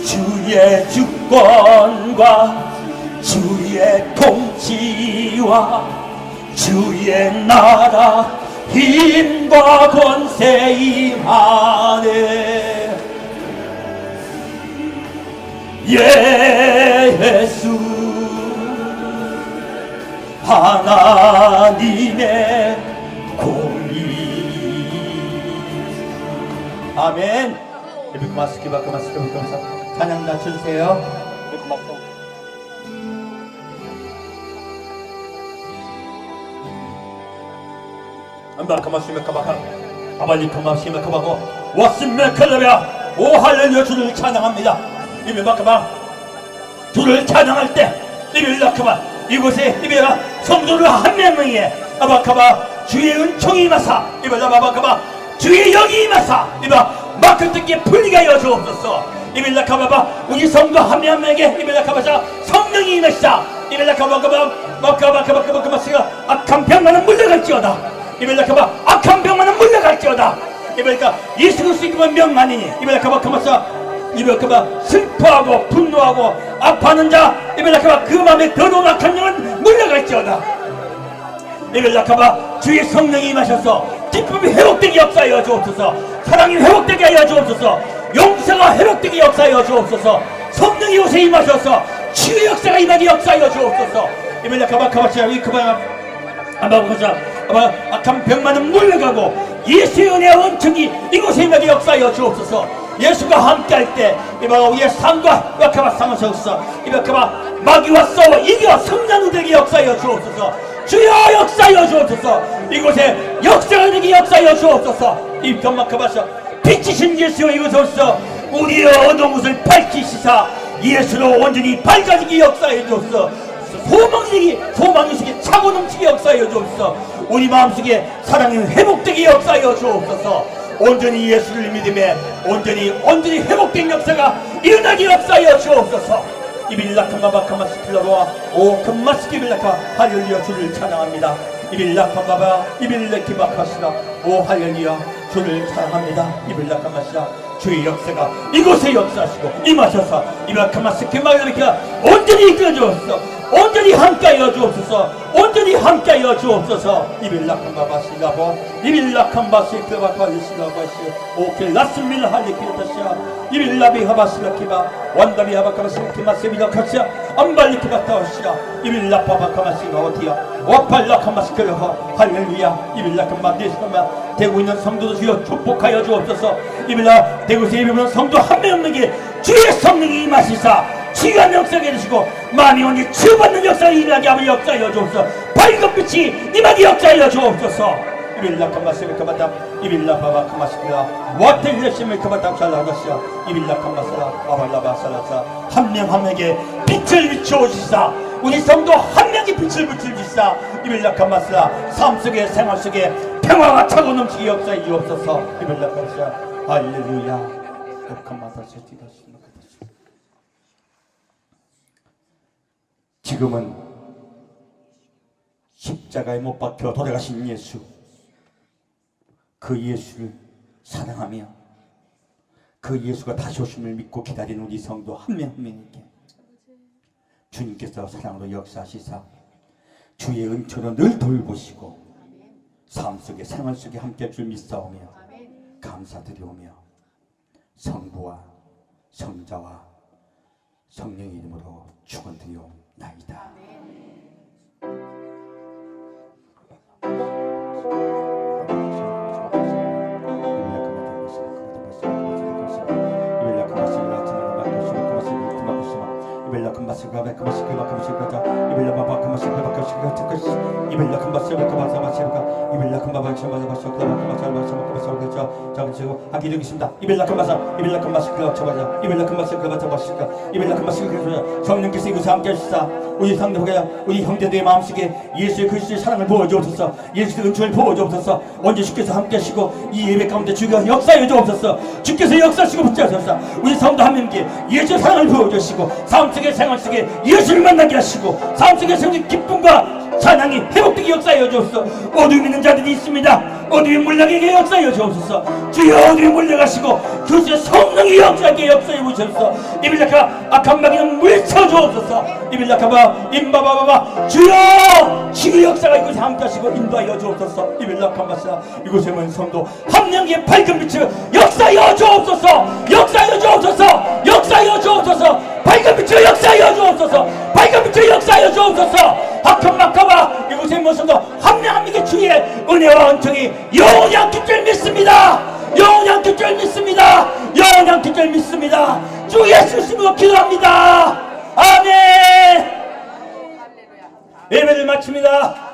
주의 주권과 주의 통치와 주의 나라 힘과 권세 임하네. 예수 하나님의 공의. 아멘. 고맙습니다. 찬양 낮춰주세요. 오 할렐루야. 주를 찬양합니다. 주를 찬양할 때 이곳에 성도를 한 명에 주의 은총이 임하사 주의 영이 임하사 마크 뜻게 풀리게 하여 주옵소서. 우리 성도 한 명에게 성령이 임하시자 악한 병만은 물러갈지어다. 악한 병만은 물러갈지어다. 예수 그리스도 이름은 명만이니 슬퍼하고 분노하고 아파하는 자 그 마음에 더러운 악한 영은 물러갈지어다. 주의 성령이 임하셔서 기쁨이 회복되게 역사하여 주옵소서. 사랑이 회복되게 하여 주옵소서. 용서가 회복되게 역사하여 주옵소서. 성령이 요새 임하셔서 치유의 역사가 임하게 역사하여 주옵소서. 악한 병만은 물러가고 예수의 은혜와 은총이 이곳에 임하게 역사하여 주옵소서. 예수가 함께할 때 우리의 삶과 상하셔서 마귀와 싸워 이겨 성장들에게 역사하여 주옵소서. 주여 역사하여 주옵소서. 이곳에 역사가 되게 역사하여 주옵소서. 빛이신 예수여 이곳에 오셔서 우리의 어두운 곳을 밝히시사 예수로 온전히 밝아지게 역사하여 주옵소서. 소망의식에 차고 넘치게 역사하여 주옵소서. 우리 마음속에 사랑이 회복되게 역사하여 주옵소서. 온전히 예수를 믿음에 온전히 회복된 역사가 일어나게 역사하여 주옵소서. 이빌라카마바카마 스킬라로와 오 금마스키빌라카 할렐루야. 주를 찬양합니다. 이빌라카마바 이빌레키바카시라 오 할렐루야. 주를 사랑합니다. 이빌라카마시라. 주의 역사가 이곳에 역사하시고 임하셔서 이빌라카마스키마이르키가 온전히 이끌어 주옵소서. 온전히 함께하여 주옵소서. 온전히 함께하여 주옵소서. 이빌라칸바바시라보 이빌라칸바시크바카리시라바시 오케라스밀라 할리키르타시아 이빌라비하바시라키바 완다비하바카바시키마 세비라카시아 암발리키바타오시라 이빌라파바카마시가 어디야 와팔라카마시크르하 할렐루야. 이빌라칸바디시카마 되고 있는 성도들 주여 축복하여 주옵소서. 이빌라 대구세 예비하는 성도 한 명 없는게 주의 성령이 임하시사 치유한 역사가 해주시고 마음이 온전히 치유받는 역사가 일어나게 하며 역사하여 주옵소서. 밝은 빛이 임하게 역사하여 주옵소서. 이빌라칸마스메카바다 이빌라바바카마스키라 와텔레시메카바닥살라가시아 이빌라칸마스라 아발라바살라사 한 명 한 명에게 빛을 비춰주시사 우리 성도 한 명이 빛을 비춰주시사 이빌라칸마스라 삶 속에 생활 속에 평화가 차고 넘치게 역사해 주옵소서. 이빌라칸마스라 할렐루야. 지금은 십자가에 못 박혀 돌아가신 예수, 그 예수를 사랑하며 그 예수가 다시 오심을 믿고 기다리는 우리 성도 한 명 한 명에게 주님께서 사랑으로 역사하시사 주의 은총으로 늘 돌보시고 삶 속에 생활 속에 함께 줄 믿사오며 감사드리오며 성부와 성자와 성령의 이름으로 축원드리옵나이다. 이벨라 바베 카마시크 바카마시크자 이빌라 바바 카마시크 바카시크 특시 이빌라 칸바시크 바사마시크가 이빌라 칸바바 샤마바시크 바카마시크 장치고 하기 되겠습니다. 이빌라 칸바사 이빌라 칸바시크가 쳐바자 이빌라 칸바시크 바타바시크가 이빌라 칸바시크가 성령께서 이곳에 함께 하시사 우리 상대가 우리 형제들의 마음속에 예수의 그리스도의 사랑을 부어주옵소서. 예수의 은총을 부어주옵소서. 언제 주께서 함께 하시고 이 예배 가운데 주가 역사해 주옵소서. 주께서 역사하시고 붙잡으소서. 우리 성도 한 명께 예수의 사랑을 부어주시고 삶 속의 생활 속에 예수를 만나게 하시고 삶 속의 생활 기쁨과 찬양이 회복되게 역사해 주옵소서. 어둠이 있는 자들이 있습니다. 어둠이 물러가게 역사해 주옵소서. 주여 어둠이 물러가시고 그리스도의 성령이 역사하게 역사해 주옵소서. 이빌라카 악한 마귀는 물쳐 주옵소서. 이빌라카바 임바바바바 주여 지구 역사가 이곳에 함께 하시고 인도하여 주옵소서. 이빌라카마사 이곳에 있는 성도 한 명의 밝은 빛을 역사하여 주옵소서. 역사하여 주옵소서. 역사하여 주옵소서. 밝은 빛을 역사하여 주옵소서. 밝은 빛을 역사하여 주옵소서. 악한 마카바 이곳에 있는 성도 한 명 한 명의 주의 은혜와 은총이 영원히 함께 줄 믿습니다. 영원히 함께 줄 믿습니다. 영원히 함께 줄 믿습니다. 주 예수 이름으로 기도합니다. 아멘. 예배를 마칩니다.